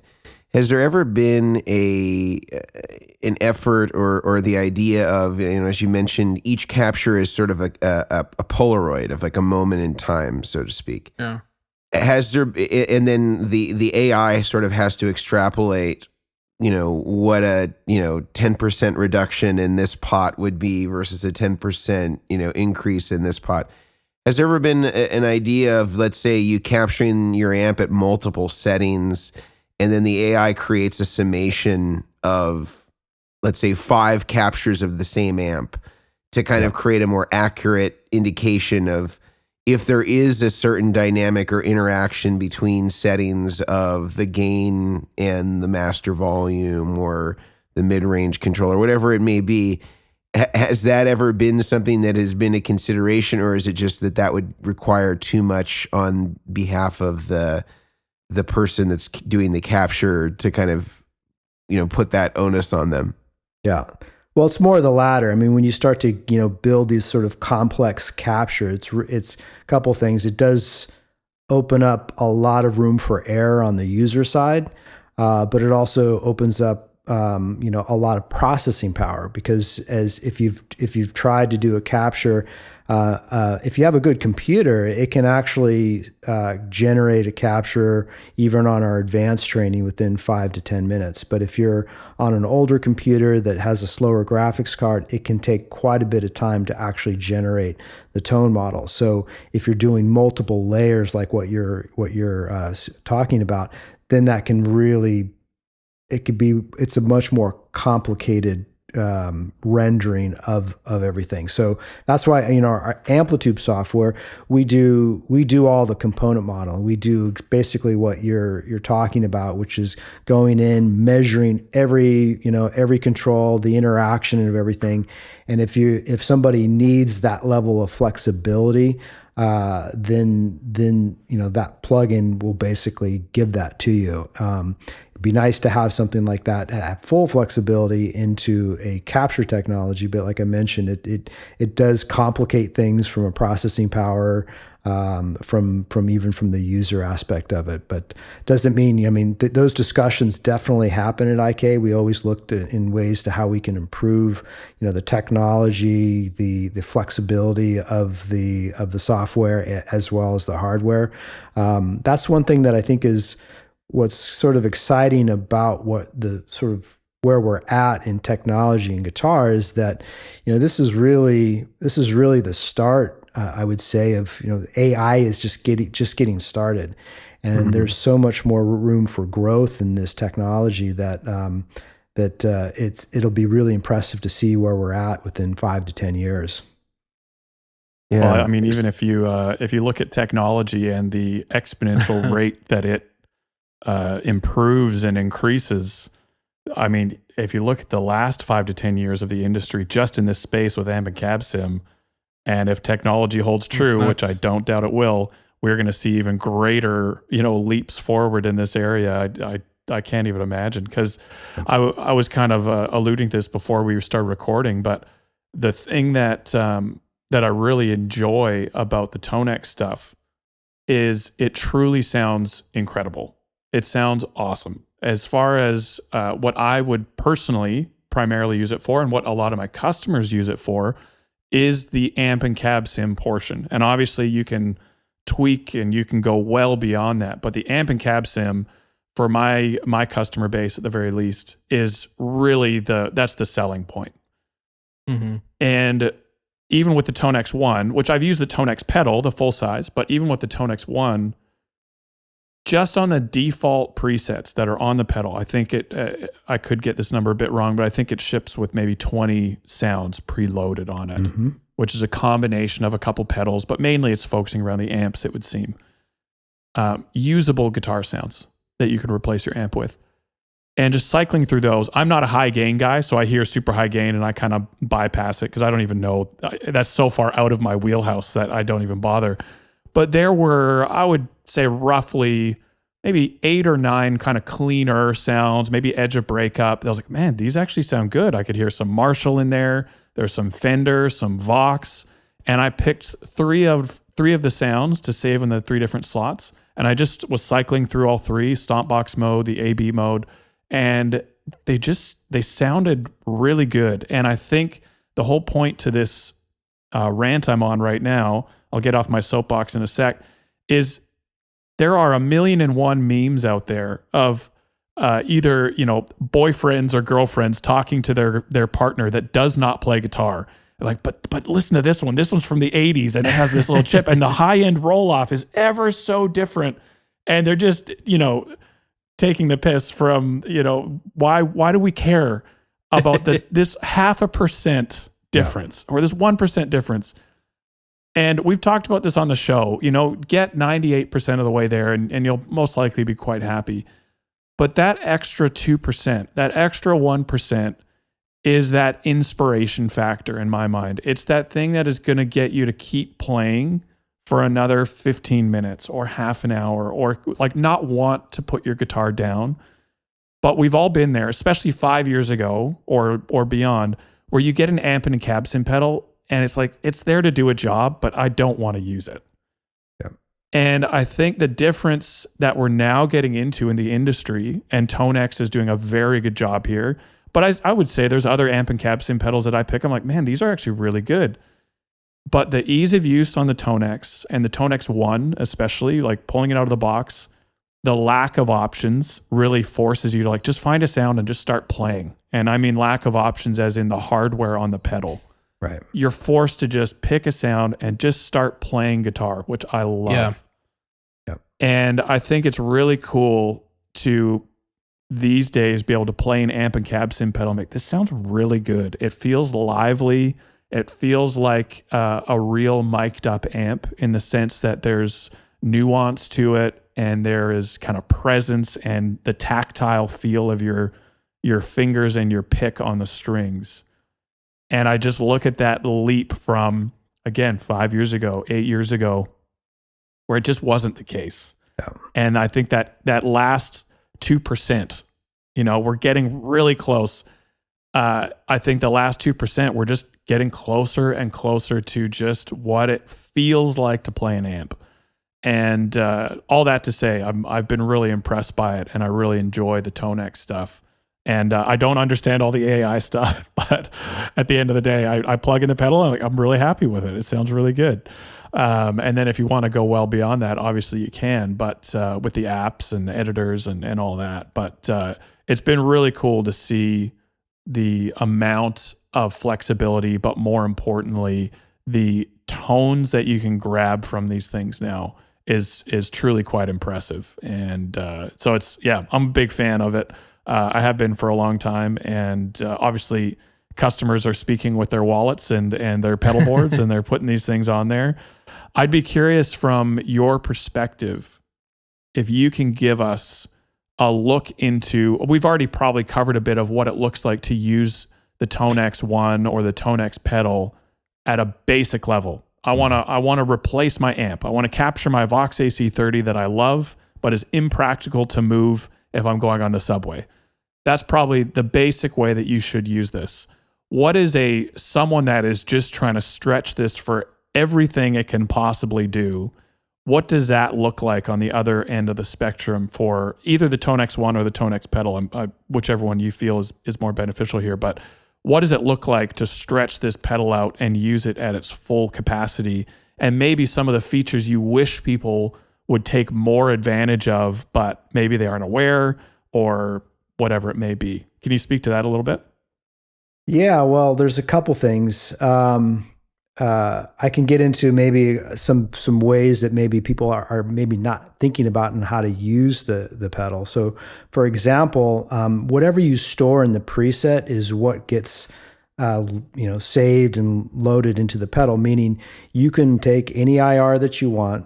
Has there ever been an effort or the idea of, as you mentioned, each capture is sort of a Polaroid of like a moment in time, so to speak. Yeah. Has there, and then the AI sort of has to extrapolate, what a 10% reduction in this pot would be versus a 10% increase in this pot. Has there ever been an idea of, let's say, you capturing your amp at multiple settings, and then the AI creates a summation of, let's say, 5 captures of the same amp to kind of create a more accurate indication of if there is a certain dynamic or interaction between settings of the gain and the master volume or the mid-range controller, whatever it may be? Has that ever been something that has been a consideration, or is it just that would require too much on behalf of the person that's doing the capture to kind of put that onus on them? Yeah. Well, it's more the latter. I mean, when you start to, build these sort of complex capture, it's a couple of things. It does open up a lot of room for error on the user side, but it also opens up, a lot of processing power, because if you've tried to do a capture, if you have a good computer, it can actually generate a capture even on our advanced training within 5 to 10 minutes. But if you're on an older computer that has a slower graphics card, it can take quite a bit of time to actually generate the tone model. So if you're doing multiple layers like what you're talking about, then that can really, it's a much more complicated rendering of everything. So that's why, our Amplitude software, we do all the component model. We do basically what you're talking about, which is going in, measuring every control, the interaction of everything. And if somebody needs that level of flexibility, then that plugin will basically give that to you. It'd be nice to have something like that have full flexibility into a capture technology, but like I mentioned, it does complicate things from a processing power, from the user aspect of it. But doesn't mean, those discussions definitely happen at IK. We always looked in ways to how we can improve, the technology, the flexibility of the software as well as the hardware. That's one thing that I think is what's sort of exciting about what the sort of where we're at in technology and guitar is that, this is really the start, I would say, of, AI is just getting started, and there's so much more room for growth in this technology that it'll be really impressive to see where we're at within 5 to 10 years. Yeah. Well, even if you look at technology and the exponential rate that it improves and increases. If you look at the last 5 to 10 years of the industry, just in this space with amp and cab sim, and if technology holds true, which I don't doubt it will, we're going to see even greater, leaps forward in this area. I can't even imagine, because I was kind of alluding to this before we started recording, but the thing that I really enjoy about the ToneX stuff is it truly sounds incredible. It sounds awesome. As far as what I would personally primarily use it for, and what a lot of my customers use it for, is the amp and cab sim portion. And obviously you can tweak and you can go well beyond that. But the amp and cab sim, for my customer base at the very least, is really that's the selling point. Mm-hmm. And even with the ToneX One, which I've used the ToneX pedal, the full size, but even with the ToneX One, just on the default presets that are on the pedal, I think I could get this number a bit wrong, but I think it ships with maybe 20 sounds preloaded on it, which is a combination of a couple pedals, but mainly it's focusing around the amps, it would seem. Usable guitar sounds that you could replace your amp with. And just cycling through those, I'm not a high gain guy, so I hear super high gain and I kind of bypass it because I don't even know. That's so far out of my wheelhouse that I don't even bother. But there were, I would say, roughly maybe 8 or 9 kind of cleaner sounds, maybe edge of breakup. I was like, man, these actually sound good. I could hear some Marshall in there. There's some Fender, some Vox. And I picked three of the sounds to save in the 3 different slots. And I just was cycling through all 3, stomp box mode, the AB mode. And they sounded really good. And I think the whole point to this rant I'm on right now, I'll get off my soapbox in a sec, is there are 1,000,001 memes out there of either, boyfriends or girlfriends talking to their partner that does not play guitar. Like, but listen to this one. This one's from the 80s and it has this little chip, and the high-end roll-off is ever so different. And they're just, taking the piss from, why do we care about this 0.5% difference or this 1% difference? And we've talked about this on the show, get 98% of the way there and you'll most likely be quite happy. But that extra 2%, that extra 1% is that inspiration factor in my mind. It's that thing that is going to get you to keep playing for another 15 minutes or half an hour, or like not want to put your guitar down. But we've all been there, especially 5 years ago or beyond, where you get an amp and a cab sim pedal and it's like, it's there to do a job, but I don't want to use it. Yeah. And I think the difference that we're now getting into in the industry, and ToneX is doing a very good job here, but I would say there's other amp and cab sim pedals that I pick. I'm like, man, these are actually really good. But the ease of use on the ToneX and the ToneX One, especially, like pulling it out of the box, the lack of options really forces you to like just find a sound and just start playing. And I mean lack of options as in the hardware on the pedal. Right. You're forced to just pick a sound and just start playing guitar, which I love. Yeah. And I think it's really cool to these days be able to play an amp and cab sim pedal and make this sounds really good. It feels lively. It feels like a real mic'd up amp in the sense that there's nuance to it and there is kind of presence and the tactile feel of your fingers and your pick on the strings. And I just look at that leap from, again, 5 years ago, 8 years ago, where it just wasn't the case. Yeah. And I think that last 2%, we're getting really close. I think the last 2%, we're just getting closer and closer to just what it feels like to play an amp. And all that to say, I've been really impressed by it, and I really enjoy the ToneX stuff. And I don't understand all the AI stuff, but at the end of the day, I plug in the pedal and I'm really happy with it. It sounds really good. And then if you want to go well beyond that, obviously you can, but with the apps and editors and all that. But it's been really cool to see the amount of flexibility, but more importantly, the tones that you can grab from these things now is truly quite impressive. And so I'm a big fan of it. I have been for a long time, and obviously customers are speaking with their wallets and their pedal boards and they're putting these things on there. I'd be curious from your perspective, if you can give us a look into, we've already probably covered a bit of what it looks like to use the ToneX One or the ToneX pedal at a basic level. I want to replace my amp. I want to capture my Vox AC30 that I love, but is impractical to move if I'm going on the subway. That's probably the basic way that you should use this. What is someone that is just trying to stretch this for everything it can possibly do? What does that look like on the other end of the spectrum for either the ToneX One or the ToneX pedal, whichever one you feel is more beneficial here? But what does it look like to stretch this pedal out and use it at its full capacity? And maybe some of the features you wish people would take more advantage of, but maybe they aren't aware or whatever it may be. Can you speak to that a little bit? Yeah, well, there's a couple things. I can get into maybe some ways that maybe people are maybe not thinking about and how to use the pedal. So, for example, whatever you store in the preset is what gets saved and loaded into the pedal. Meaning, you can take any IR that you want,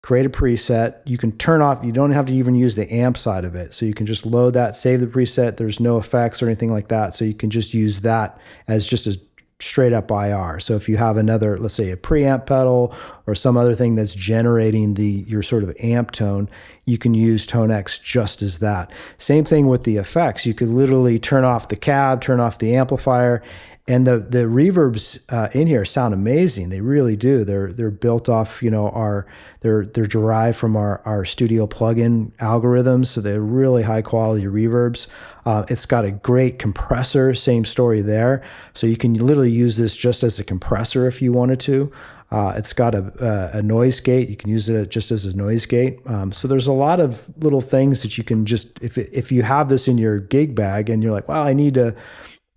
create a preset. You can turn off. You don't have to even use the amp side of it. So you can just load that, save the preset. There's no effects or anything like that. So you can just use that as just as straight up IR. So if you have another, let's say a preamp pedal or some other thing that's generating your sort of amp tone, you can use ToneX just as that. Same thing with the effects. You could literally turn off the cab, turn off the amplifier, and the reverbs in here sound amazing. They really do. They're built off, they're derived from our studio plugin algorithms, so they're really high quality reverbs. It's got a great compressor, same story there. So you can literally use this just as a compressor if you wanted to. It's got a noise gate. You can use it just as a noise gate. So there's a lot of little things that you can just, if you have this in your gig bag and you're like, well, I need to,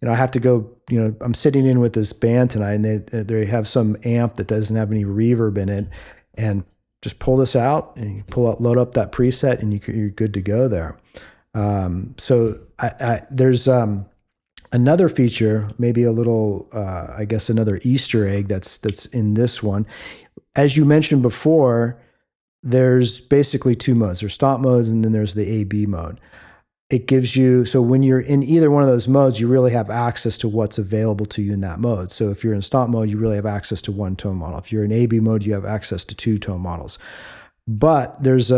I have to go, I'm sitting in with this band tonight and they have some amp that doesn't have any reverb in it, and just pull this out and you load up that preset and you're good to go there. So there's another feature, maybe a little, another Easter egg that's in this one. As you mentioned before, there's basically two modes. There's stomp modes and then there's the AB mode. It gives you, so when you're in either one of those modes, you really have access to what's available to you in that mode. So if you're in stomp mode, you really have access to one tone model. If you're in AB mode, you have access to two tone models. But there's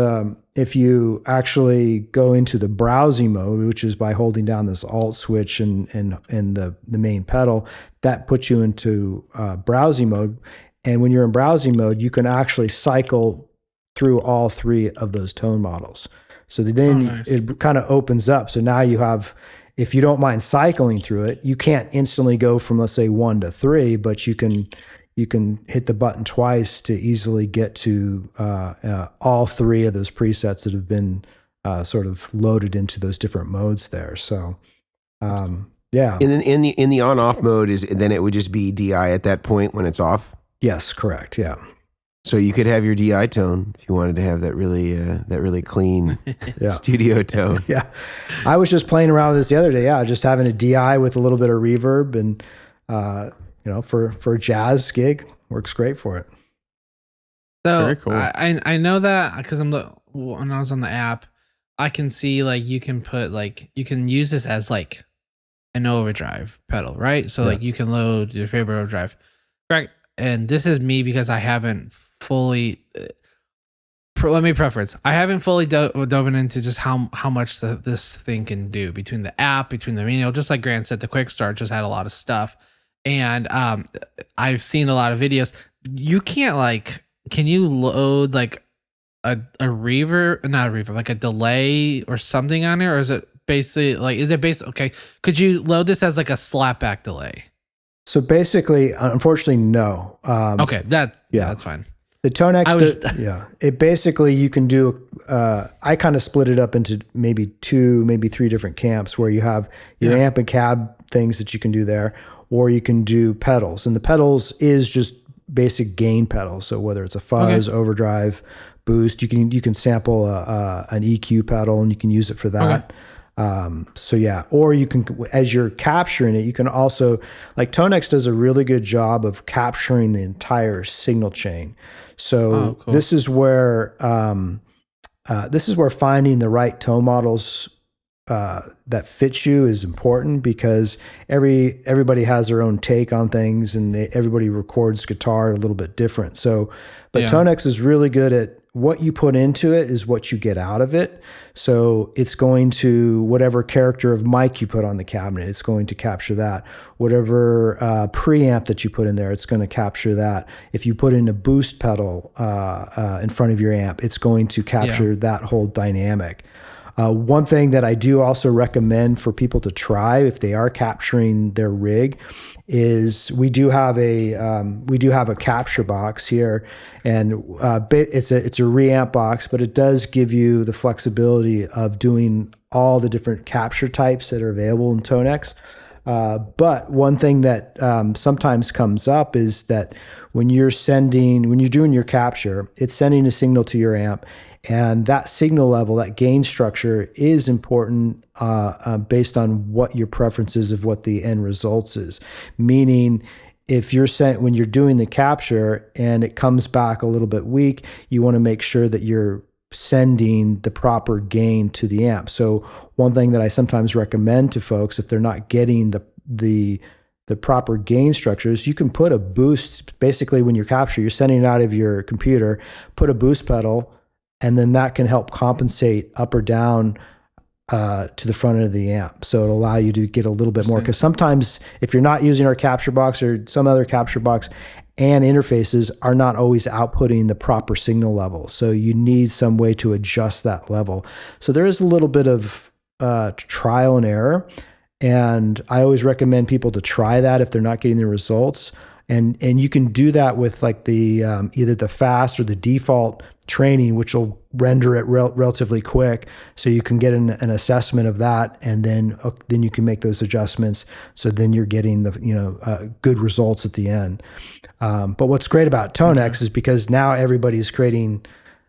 if you actually go into the browsing mode, which is by holding down this Alt switch and the main pedal, that puts you into browsing mode. And when you're in browsing mode, you can actually cycle through all three of those tone models. So then it kind of opens up. So now you have, if you don't mind cycling through it, you can't instantly go from, let's say, 1 to 3, but you can hit the button twice to easily get to all three of those presets that have been sort of loaded into those different modes there. So, yeah. In the on-off mode, then it would just be DI at that point when it's off? Yes, correct. Yeah. So you could have your DI tone if you wanted to have that really clean studio tone. Yeah. I was just playing around with this the other day. Yeah, just having a DI with a little bit of reverb and for a jazz gig, works great for it. So very cool. I know that because when I was on the app, I can see like you can put like you can use this as like an overdrive pedal, right? So like you can load your favorite overdrive, correct? And this is me because I haven't fully. Let me preference. I haven't fully dove into just how much this thing can do between the app, between the menu. Just like Grant said, the quick start just had a lot of stuff. And I've seen a lot of videos. You can't can you load like a reverb, not a reverb, like a delay or something on it? Or is it basically okay. Could you load this as like a slapback delay? So basically, unfortunately, no. Okay. That's fine. The ToneX, it basically, you can do, I kind of split it up into maybe 2, maybe 3 different camps where you have your amp and cab things that you can do there, or you can do pedals. And the pedals is just basic gain pedals. So whether it's a fuzz, overdrive, boost, you can sample an EQ pedal and you can use it for that. Or you can, as you're capturing it, you can also, like ToneX does a really good job of capturing the entire signal chain. So this is where finding the right tone models that fits you is important, because everybody has their own take on things, and everybody records guitar a little bit different. So, but ToneX is really good at what you put into it is what you get out of it. So it's going to, whatever character of mic you put on the cabinet, it's going to capture that. Whatever preamp that you put in there, it's going to capture that. If you put in a boost pedal in front of your amp, it's going to capture that whole dynamic. One thing that I do also recommend for people to try if they are capturing their rig is we do have a capture box here, and it's a reamp box, but it does give you the flexibility of doing all the different capture types that are available in ToneX. But one thing that sometimes comes up is that when you're doing your capture, it's sending a signal to your amp. And that signal level, that gain structure is important based on what your preferences of what the end results is. Meaning, if when you're doing the capture and it comes back a little bit weak, you want to make sure that you're sending the proper gain to the amp. So one thing that I sometimes recommend to folks, if they're not getting the proper gain structures, you can put a boost. Basically, when you capture, you're sending it out of your computer, put a boost pedal, and then that can help compensate up or down to the front end of the amp. So it'll allow you to get a little bit more. Because sometimes if you're not using our capture box or some other capture box, and interfaces are not always outputting the proper signal level. So you need some way to adjust that level. So there is a little bit of trial and error. And I always recommend people to try that if they're not getting the results. And you can do that with like the either the fast or the default training, which will render it relatively quick, so you can get an assessment of that, and then you can make those adjustments. So then you're getting the good results at the end. But what's great about ToneX is because now everybody's creating.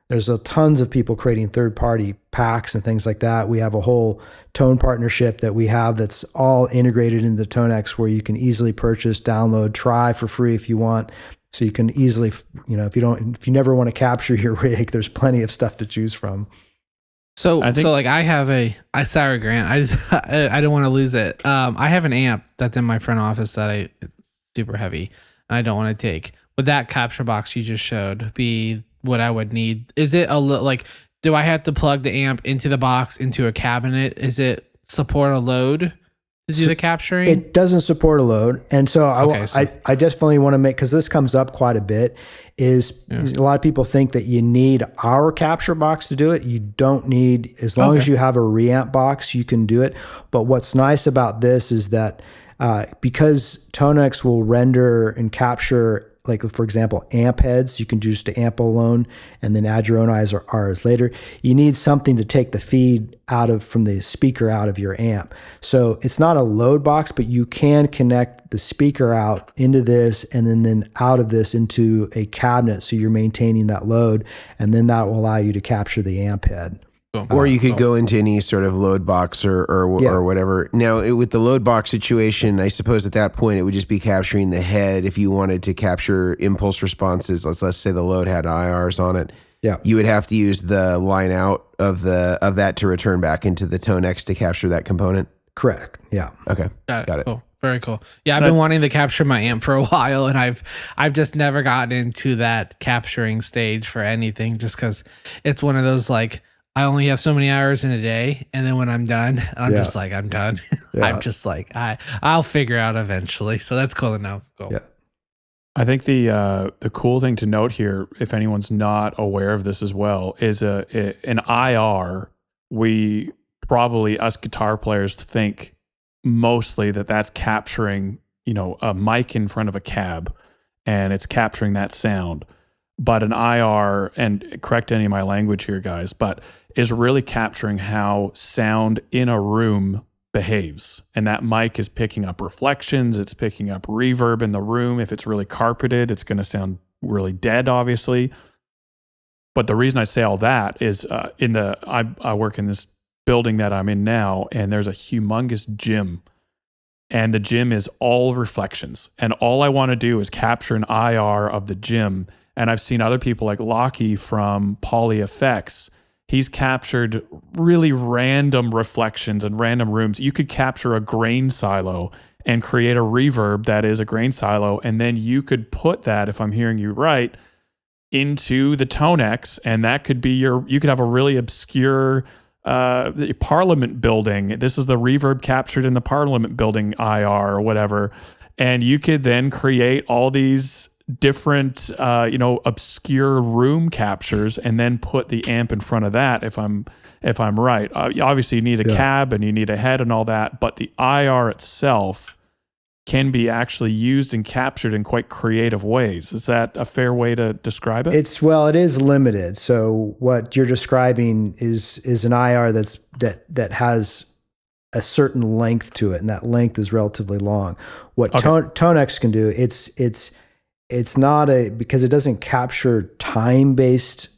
There's tons of people creating third-party packs and things like that. We have a whole tone partnership that we have that's all integrated into ToneX, where you can easily purchase, download, try for free if you want. So you can easily, if you never want to capture your rig, there's plenty of stuff to choose from. So I have sorry, Grant, I don't want to lose it. I have an amp that's in my front office it's super heavy and I don't want to take. Would that capture box you just showed be what I would need. Is it like, do I have to plug the amp into the box, into a cabinet? Is it support a load to do the capturing? It doesn't support a load. And so I definitely want to make, because this comes up quite a bit, is a lot of people think that you need our capture box to do it. You don't need, as long as you have a reamp box, you can do it. But what's nice about this is that because ToneX will render and capture, like, for example, amp heads, you can do just the amp alone and then add your own Rs later. You need something to take the feed from the speaker out of your amp. So it's not a load box, but you can connect the speaker out into this and then out of this into a cabinet. So you're maintaining that load, and then that will allow you to capture the amp head. Or you could go into any sort of load box or whatever. Now, with the load box situation, I suppose at that point it would just be capturing the head. If you wanted to capture impulse responses, let's say the load had IRs on it, you would have to use the line out of that to return back into the ToneX to capture that component. Correct. Yeah. Okay. Got it. Cool. Very cool. Yeah, I've been wanting to capture my amp for a while, and I've just never gotten into that capturing stage for anything, just because it's one of those, like, I only have so many hours in a day, and then when I'm done, I'm just like, I'm done. I'm just like, I'll figure out eventually. So that's cool to know. Cool. Yeah. I think the cool thing to note here, if anyone's not aware of this as well, is an IR. We probably, us guitar players, think mostly that's capturing, a mic in front of a cab, and it's capturing that sound. But an IR, and correct any of my language here, guys, but is really capturing how sound in a room behaves. And that mic is picking up reflections, it's picking up reverb in the room. If it's really carpeted, it's going to sound really dead, obviously. But the reason I say all that is I work in this building that I'm in now, and there's a humongous gym. And the gym is all reflections. And all I want to do is capture an IR of the gym. And I've seen other people like Lockie from Poly Effects. He's captured really random reflections and random rooms. You could capture a grain silo and create a reverb that is a grain silo. And then you could put that, if I'm hearing you right, into the ToneX. And that could be you could have a really obscure Parliament building. This is the reverb captured in the Parliament building IR or whatever. And you could then create all these different obscure room captures and then put the amp in front of that, if I'm right. Obviously you need a cab and you need a head and all that, but the IR itself can be actually used and captured in quite creative ways. Is that a fair way to describe it? It is limited. So what you're describing is an IR that has a certain length to it, and that length is relatively long. What ToneX can do, it's not because it doesn't capture time-based,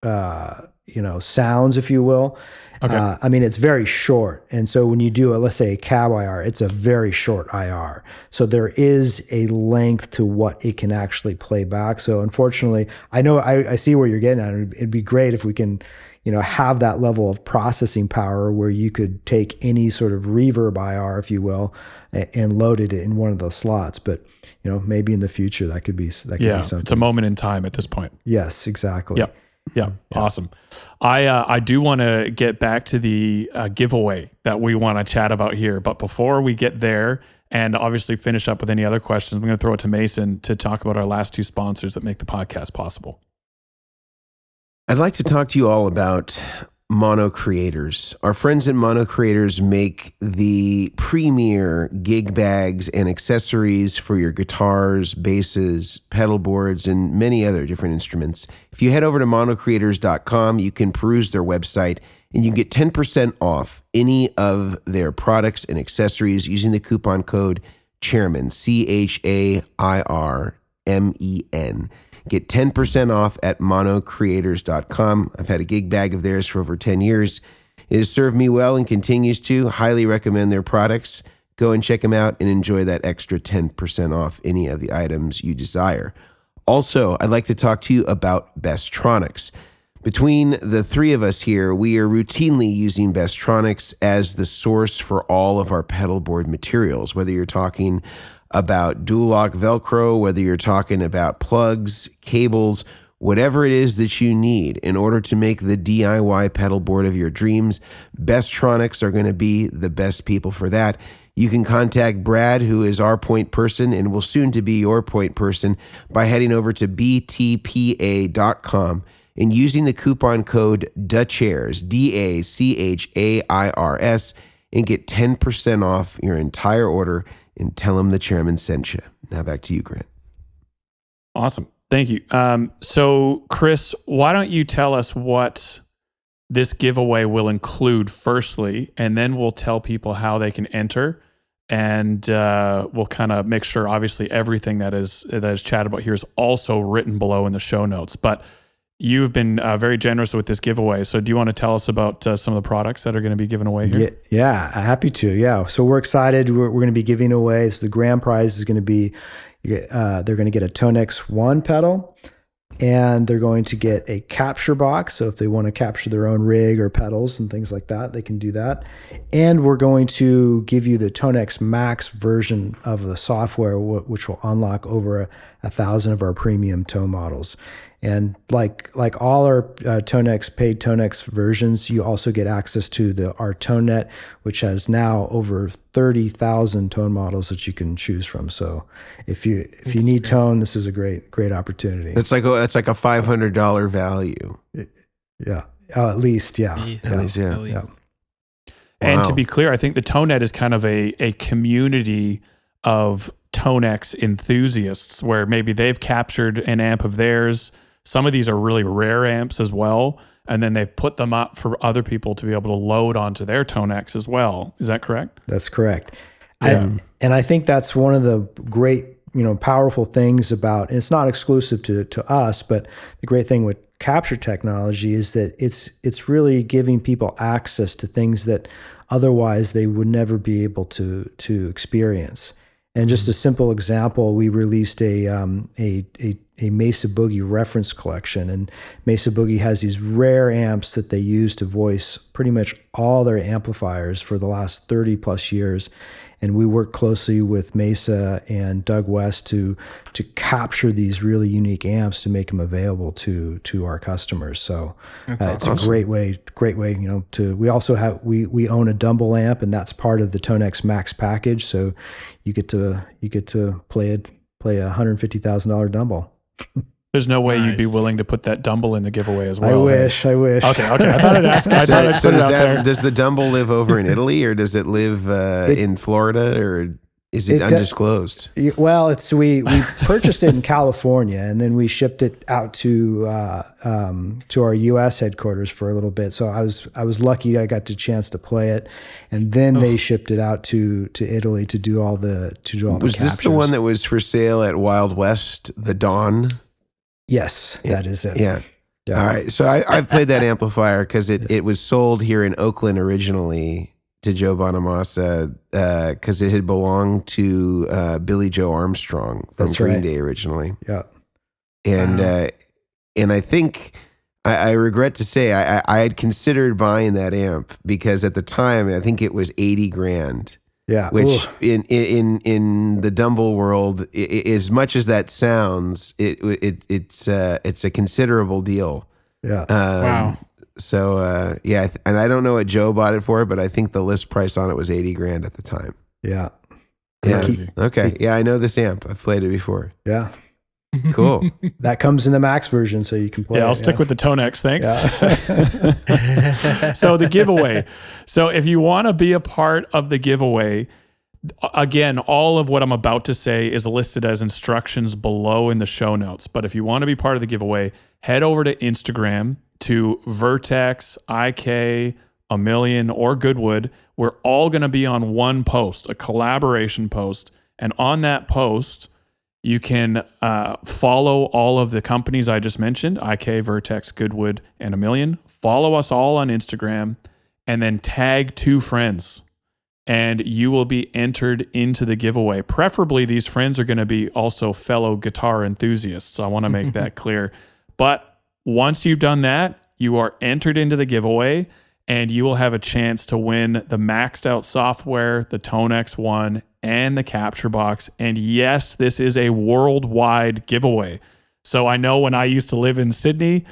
sounds, if you will. Okay. It's very short. And so when you do let's say a cab IR, it's a very short IR. So there is a length to what it can actually play back. So unfortunately, I know I see where you're getting at. It'd be great if we can, have that level of processing power where you could take any sort of reverb IR, if you will, and load it in one of those slots. But, maybe in the future that could be something. It's a moment in time at this point. Yes, exactly. Yeah. Awesome. I do want to get back to the giveaway that we want to chat about here. But before we get there and obviously finish up with any other questions, I'm going to throw it to Mason to talk about our last two sponsors that make the podcast possible. I'd like to talk to you all about Mono Creators. Our friends at Mono Creators make the premier gig bags and accessories for your guitars, basses, pedal boards, and many other different instruments. If you head over to monocreators.com, you can peruse their website and you can get 10% off any of their products and accessories using the coupon code Chairmen, CHAIRMEN. Get 10% off at monocreators.com. I've had a gig bag of theirs for over 10 years. It has served me well and continues to. Highly recommend their products. Go and check them out and enjoy that extra 10% off any of the items you desire. Also, I'd like to talk to you about Bestronix. Between the three of us here, we are routinely using Bestronix as the source for all of our pedalboard materials, whether you're talking about dual lock Velcro, whether you're talking about plugs, cables, Whatever it is that you need in order to make the DIY pedal board of your dreams, Bestronix are going to be the best people for that. You can contact Brad, who is our point person and will soon to be your point person, by heading over to btpa.com and using the coupon code DACHAIRS, DACHAIRS, and get 10% off your entire order, and tell them the chairman sent you. Now back to you, Grant. Awesome. Thank you. So, Chris, why don't you tell us what this giveaway will include firstly, and then we'll tell people how they can enter, and we'll kind of make sure, obviously, everything that is chatted about here is also written below in the show notes. But you've been very generous with this giveaway. So do you want to tell us about some of the products that are going to be given away here? Yeah, happy to. Yeah. So we're excited. We're going to be giving away. So the grand prize is going to be, they're going to get a ToneX One pedal, and they're going to get a capture box. So if they want to capture their own rig or pedals and things like that, they can do that. And we're going to give you the ToneX Max version of the software, which will unlock over 1,000 of our premium tone models. And like all our ToneX paid ToneX versions, you also get access to our ToneNet, which has now over 30,000 tone models that you can choose from. So if you need tone, this is a great opportunity. It's like a $500 value. Yeah, at least. Yeah, at least. Yeah. And Wow. to be clear, I think the ToneNet is kind of a community of ToneX enthusiasts, where maybe they've captured an amp of theirs. Some of these are really rare amps as well, and then they've put them up for other people to be able to load onto their ToneX as well. Is that correct? That's correct. Yeah. And I think that's one of the great, powerful things about, and it's not exclusive to us, but the great thing with capture technology is that it's really giving people access to things that otherwise they would never be able to experience. And just a simple example, we released a Mesa Boogie reference collection, and Mesa Boogie has these rare amps that they use to voice pretty much all their amplifiers for the last 30 plus years. And we work closely with Mesa and Doug West to capture these really unique amps to make them available to our customers. So it's a great way, we also have, we own a Dumble amp, and that's part of the ToneX Max package. So you get to play a $150,000 Dumble. There's no way you'd be willing to put that Dumble in the giveaway as well. I wish. Okay. I thought I'd ask. I thought I'd put it out there. Does the Dumble live over in Italy, or does it live in Florida, or is it undisclosed? Well, we purchased it in California, and then we shipped it out to our U.S. headquarters for a little bit. So I was lucky I got the chance to play it, and then they shipped it out to Italy to do all the Was captures. this the one that was for sale at Wild West, the Dawn? Yes, that is it. Yeah. All right. So I've played that amplifier because it was sold here in Oakland originally to Joe Bonamassa because it had belonged to Billy Joe Armstrong from Green Day originally. Yeah. And I think I regret to say I had considered buying that amp because at the time I think it was $80,000. Yeah, which in the Dumble world, as much as that sounds, it's a considerable deal. Yeah. Wow. So and I don't know what Joe bought it for, but I think the list price on it was $80,000 at the time. Yeah. Yeah. Okay. Yeah, I know this amp. I've played it before. Yeah. Cool. That comes in the Max version, so you can play. Yeah, I'll stick with the ToneX. Thanks. Yeah. So the giveaway. So if you want to be a part of the giveaway, again, all of what I'm about to say is listed as instructions below in the show notes. But if you want to be part of the giveaway, head over to Instagram to Vertex, IK, Omilion, or Goodwood. We're all going to be on one post, a collaboration post. And on that post, you can follow all of the companies I just mentioned, IK, Vertex, Goodwood, and Omilion. Follow us all on Instagram, and then tag 2 friends, and you will be entered into the giveaway. Preferably, these friends are going to be also fellow guitar enthusiasts. I want to make that clear. But once you've done that, you are entered into the giveaway, and you will have a chance to win the maxed out software, the ToneX One, and the capture box. And yes, this is a worldwide giveaway. So I know when I used to live in Sydney,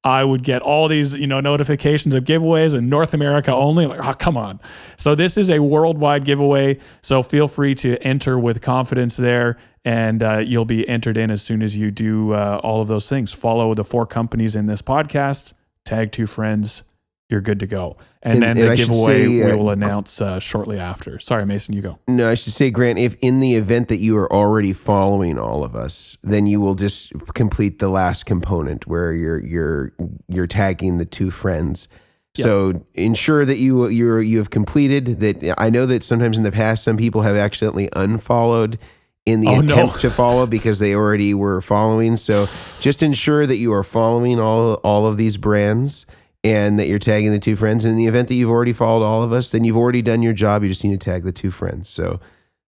I would get all these, notifications of giveaways in North America only. Like, oh, come on. So this is a worldwide giveaway. So feel free to enter with confidence there, and you'll be entered in as soon as you do all of those things. Follow the 4 companies in this podcast, tag 2 friends, you're good to go. And then the giveaway we will announce shortly after. Sorry, Mason, you go. No, I should say, Grant, if in the event that you are already following all of us, then you will just complete the last component where you're tagging the 2 friends. Yep. So ensure that you have completed that. I know that sometimes in the past, some people have accidentally unfollowed in the attempt to follow because they already were following. So just ensure that you are following all of these brands, and that you're tagging the 2 friends. And in the event that you've already followed all of us, then you've already done your job. You just need to tag the 2 friends. So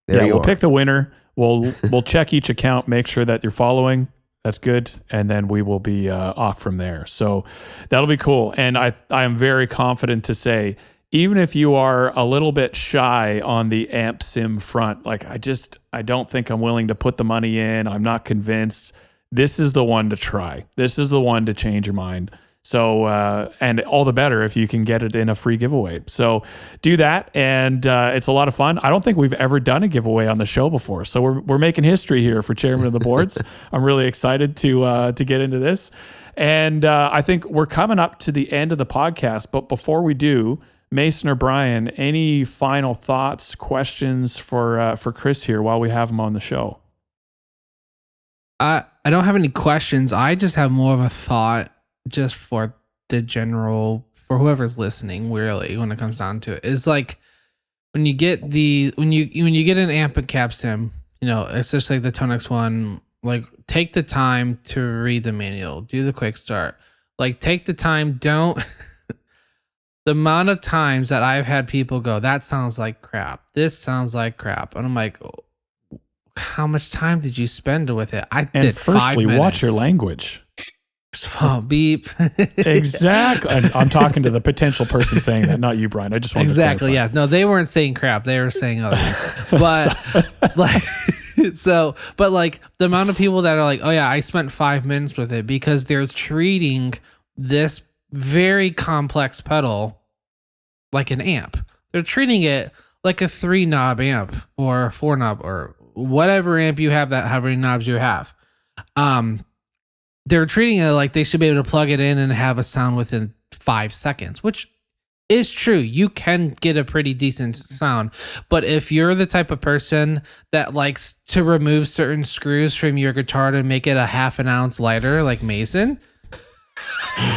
we'll pick the winner. We'll check each account, make sure that you're following. That's good. And then we will be off from there. So that'll be cool. And I am very confident to say, even if you are a little bit shy on the amp sim front, like I don't think I'm willing to put the money in, I'm not convinced, this is the one to try. This is the one to change your mind. So, and all the better if you can get it in a free giveaway. So do that. And it's a lot of fun. I don't think we've ever done a giveaway on the show before. So we're making history here for Chairman of the Boards. I'm really excited to get into this. And I think we're coming up to the end of the podcast. But before we do, Mason or Brian, any final thoughts, questions for Chris here while we have him on the show? I don't have any questions. I just have more of a thought, just for the general, for whoever's listening, really, when it comes down to it, is like when you get when you get an amp and cap sim, especially like the ToneX One, like take the time to read the manual, do the quick start, like take the time. Don't the amount of times that I've had people go, that sounds like crap, this sounds like crap, and I'm like, how much time did you spend with it? I did 5 minutes. Watch your language. Oh, beep. Exactly. I'm talking to the potential person saying that, not you, Brian. I just want to clarify. Yeah. No, they weren't saying crap. They were saying other things. But but like the amount of people that are like, oh yeah, I spent 5 minutes with it, because they're treating this very complex pedal like an amp. They're treating it like a 3-knob amp or a 4-knob or whatever amp you have, that however many knobs you have. They're treating it like they should be able to plug it in and have a sound within 5 seconds, which is true. You can get a pretty decent sound. But if you're the type of person that likes to remove certain screws from your guitar to make it a half an ounce lighter, like Mason,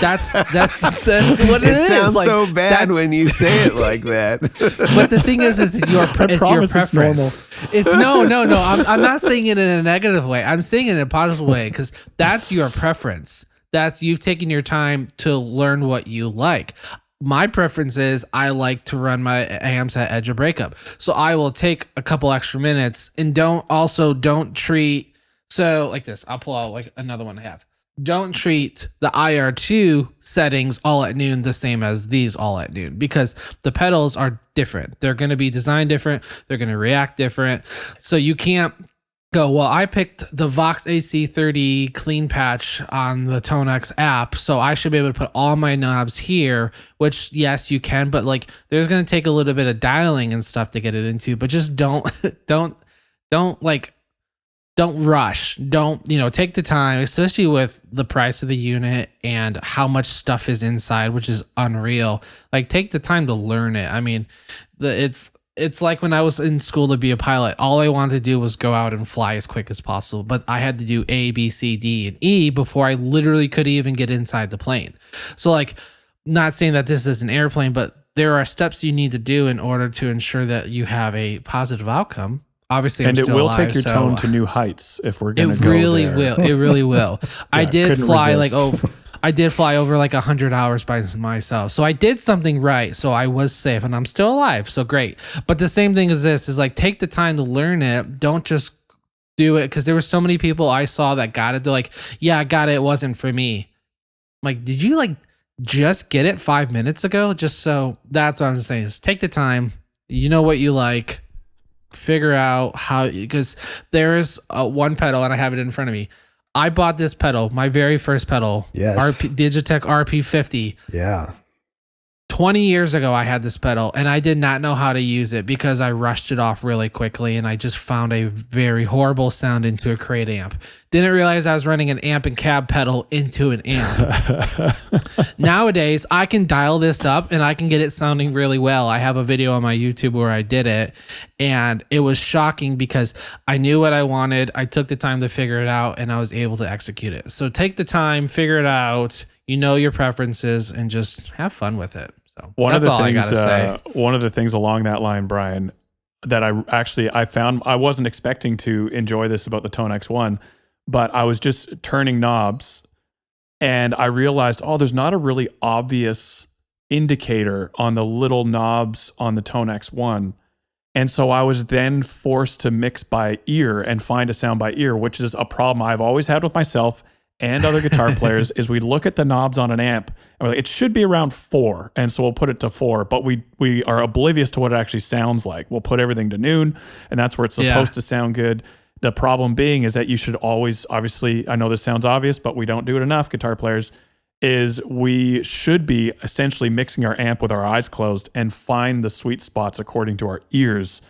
that's what it is. It sounds like, so bad when you say it like that. But the thing is your preference. It's normal. It's no. I'm not saying it in a negative way. I'm saying it in a positive way, because that's your preference. That's you've taken your time to learn what you like. My preference is I like to run my amps at edge of breakup, so I will take a couple extra minutes and don't treat. So like this, I'll pull out like another one I have. Don't treat the IR2 settings all at noon the same as these all at noon, because the pedals are different. They're going to be designed different. They're going to react different. So you can't go, well, I picked the Vox AC30 clean patch on the ToneX app, so I should be able to put all my knobs here, which yes, you can, but like there's going to take a little bit of dialing and stuff to get it into, but just don't rush. Don't, take the time, especially with the price of the unit and how much stuff is inside, which is unreal. Like take the time to learn it. I mean, it's like when I was in school to be a pilot, all I wanted to do was go out and fly as quick as possible, but I had to do A, B, C, D, and E before I literally could even get inside the plane. So like, not saying that this is an airplane, but there are steps you need to do in order to ensure that you have a positive outcome. Obviously, and it will take your tone to new heights if we're going to go really there. Will. It really will. I did fly over like 100 hours by myself. So I did something right. So I was safe and I'm still alive. So great. But the same thing as this is like, take the time to learn it. Don't just do it. Cause there were so many people I saw that got it. They're like, yeah, I got it. It wasn't for me. I'm like, did you like just get it 5 minutes ago? Just so that's what I'm saying is take the time. You know what you like. Figure out how, because there is one pedal and I have it in front of me. I bought this pedal, my very first pedal, Yes. Digitech RP50. Yeah. 20 years ago, I had this pedal and I did not know how to use it because I rushed it off really quickly and I just found a very horrible sound into a crate amp. Didn't realize I was running an amp and cab pedal into an amp. Nowadays, I can dial this up and I can get it sounding really well. I have a video on my YouTube where I did it and it was shocking because I knew what I wanted. I took the time to figure it out and I was able to execute it. So take the time, figure it out. You know your preferences and just have fun with it. So one that's of the all things, I gotta say. One of the things along that line, Brian, that I found I wasn't expecting to enjoy this about the ToneX One, but I was just turning knobs and I realized, there's not a really obvious indicator on the little knobs on the ToneX One. And so I was then forced to mix by ear and find a sound by ear, which is a problem I've always had with myself and other guitar players. Is we look at the knobs on an amp and we're like, it should be around 4, and so we'll put it to 4, but we are oblivious to what it actually sounds like. We'll put everything to noon, and that's where it's supposed to sound good. The problem being is that you should always, obviously, I know this sounds obvious, but we don't do it enough, guitar players, is we should be essentially mixing our amp with our eyes closed and find the sweet spots according to our ears.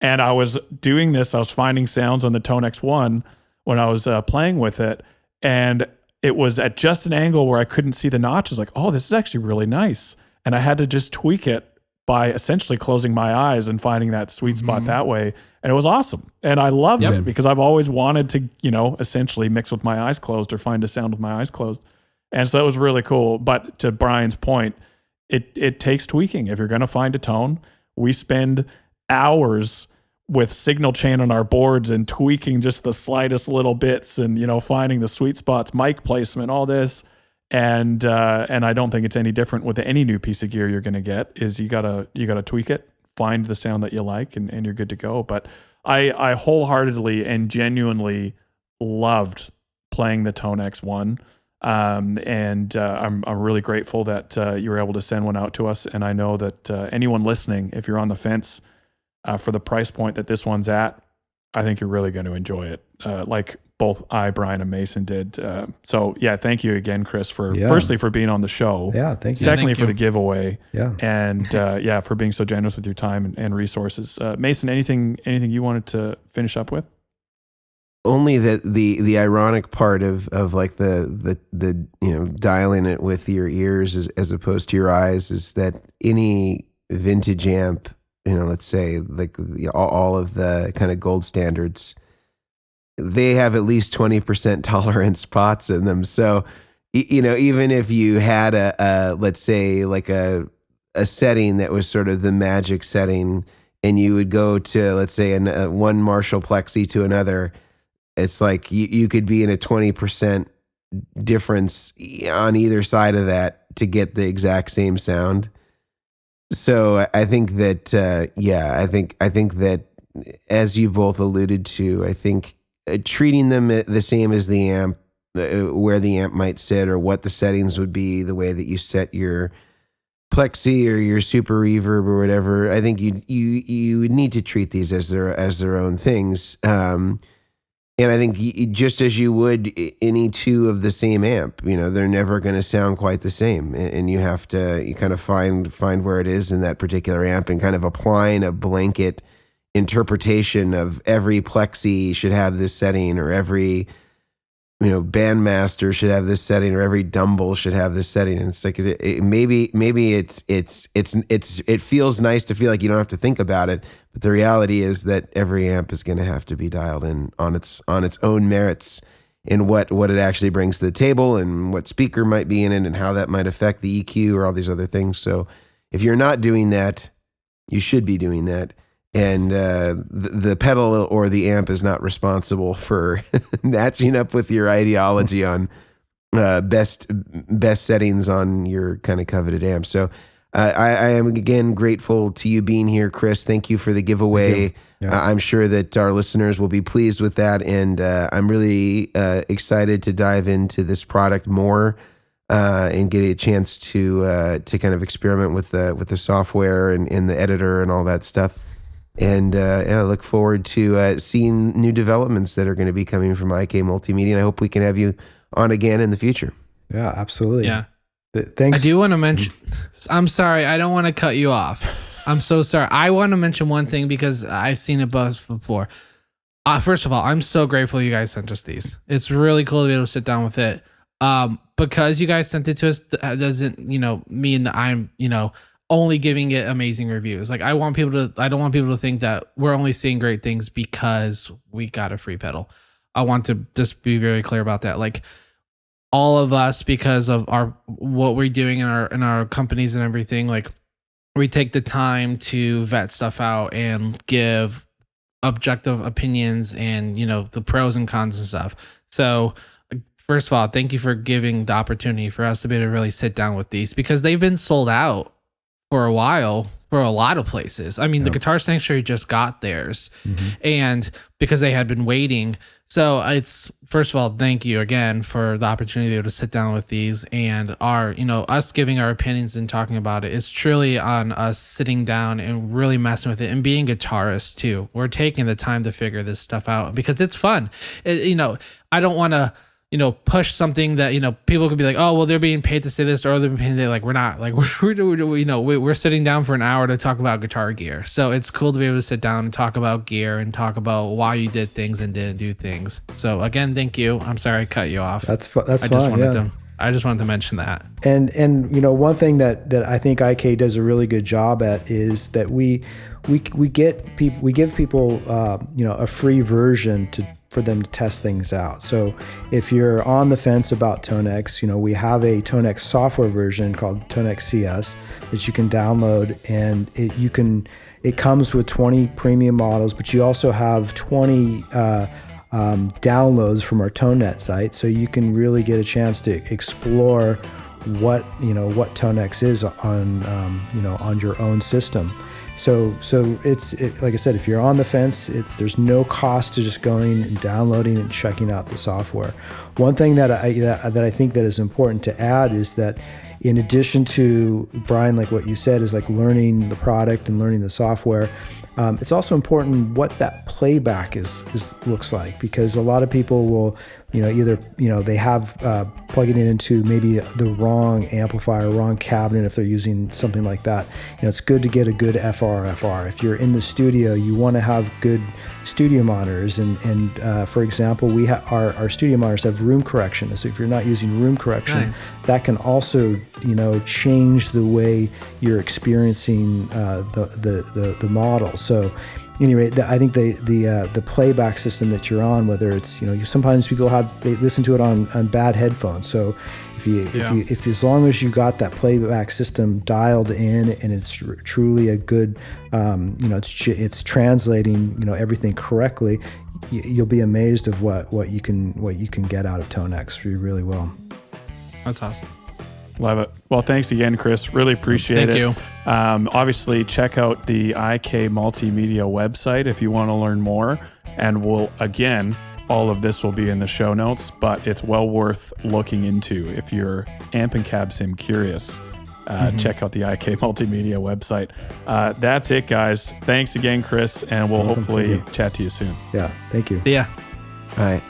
And I was doing this, I was finding sounds on the ToneX One when I was playing with it, and it was at just an angle where I couldn't see the notches. Like, this is actually really nice. And I had to just tweak it by essentially closing my eyes and finding that sweet spot that way. And it was awesome. And I loved it because I've always wanted to, essentially mix with my eyes closed or find a sound with my eyes closed. And so that was really cool. But to Brian's point, it takes tweaking. If you're going to find a tone, we spend hours with signal chain on our boards and tweaking just the slightest little bits and, finding the sweet spots, mic placement, all this. And I don't think it's any different with any new piece of gear you're going to get. Is you gotta tweak it, find the sound that you like, and you're good to go. But I wholeheartedly and genuinely loved playing the ToneX One. And I'm really grateful that you were able to send one out to us. And I know that anyone listening, if you're on the fence for the price point that this one's at, I think you're really going to enjoy it. Like both I, Brian, and Mason did. So yeah, thank you again, Chris, for firstly for being on the show. Yeah, thank you. Secondly, for the giveaway. Yeah. And for being so generous with your time and resources. Mason, anything you wanted to finish up with? Only that the ironic part of like the dialing it with your ears as opposed to your eyes is that any vintage amp, let's say like all of the kind of gold standards, they have at least 20% tolerance spots in them. So, even if you had a let's say like a setting that was sort of the magic setting, and you would go to, let's say, one Marshall plexi to another, it's like you could be in a 20% difference on either side of that to get the exact same sound. So I think that, I think that, as you've both alluded to, I think treating them the same as the amp, where the amp might sit or what the settings would be, the way that you set your plexi or your super reverb or whatever, I think you would need to treat these as their own things. And I think just as you would any two of the same amp, they're never going to sound quite the same. And you have to kind of find where it is in that particular amp and kind of applying a blanket interpretation of every plexi should have this setting, or every, bandmaster should have this setting, or every Dumble should have this setting. And it's like, maybe it feels nice to feel like you don't have to think about it. But the reality is that every amp is going to have to be dialed in on its own merits, and what it actually brings to the table, and what speaker might be in it, and how that might affect the EQ or all these other things. So if you're not doing that, you should be doing that. And the pedal or the amp is not responsible for matching up with your ideology on best settings on your kind of coveted amp. So I am again grateful to you being here, Chris. Thank you for the giveaway. Yeah. I'm sure that our listeners will be pleased with that, and I'm really excited to dive into this product more and get a chance to kind of experiment with the software and the editor and all that stuff. And I look forward to seeing new developments that are going to be coming from IK Multimedia. And I hope we can have you on again in the future. Yeah, absolutely. Yeah. Thanks. I do want to mention, I'm sorry, I don't want to cut you off. I'm so sorry. I want to mention one thing because I've seen it before. First of all, I'm so grateful you guys sent us these. It's really cool to be able to sit down with it. Because you guys sent it to us doesn't, mean that I'm, only giving it amazing reviews. Like I don't want people to think that we're only seeing great things because we got a free pedal. I want to just be very clear about that. Like all of us, because of what we're doing in our companies and everything, like we take the time to vet stuff out and give objective opinions and, the pros and cons and stuff. So first of all, thank you for giving the opportunity for us to be able to really sit down with these because they've been sold out for a while for a lot of places. I mean, the Guitar Sanctuary just got theirs and because they had been waiting. So it's, first of all, thank you again for the opportunity to be able to sit down with these and us giving our opinions and talking about it. It's truly on us sitting down and really messing with it and being guitarists too. We're taking the time to figure this stuff out because it's fun. I don't want to, push something that, people could be like, oh, well, they're being paid to say this or they're being paid. Like, we're not. Like, we're sitting down for an hour to talk about guitar gear. So it's cool to be able to sit down and talk about gear and talk about why you did things and didn't do things. So again, thank you. I'm sorry I cut you off. That's fine. I just wanted to mention that. And one thing that I think IK does a really good job at is that we give people a free version for them to test things out. So if you're on the fence about ToneX, we have a ToneX software version called ToneX CS that you can download, and it comes with 20 premium models, but you also have 20 downloads from our ToneNet site, so you can really get a chance to explore what ToneX is on your own system. So it's like I said, if you're on the fence, there's no cost to just going and downloading and checking out the software. One thing that I think that is important to add is that in addition to, Brian, like what you said, is like learning the product and learning the software, it's also important what that playback looks like, because a lot of people will either they have plugging it into maybe the wrong amplifier, wrong cabinet if they're using something like that. It's good to get a good FR. If you're in the studio, you want to have good studio monitors, and for example, we our studio monitors have room correction. So if you're not using room correction, nice. That can also change the way you're experiencing the model. So anyway, I think the playback system that you're on, whether it's sometimes people they listen to it on bad headphones. So if as long as you got that playback system dialed in and it's truly a good, it's translating everything correctly, you'll be amazed of what you can get out of ToneX. You really will. That's awesome. Love it. Well, thanks again, Chris. Really appreciate it. Thank you. Obviously, check out the IK Multimedia website if you want to learn more. And all of this will be in the show notes, but it's well worth looking into if you're amp and cab sim curious. Check out the IK Multimedia website. That's it, guys. Thanks again, Chris, and we'll hopefully chat to you soon. Yeah, thank you. Yeah. All right.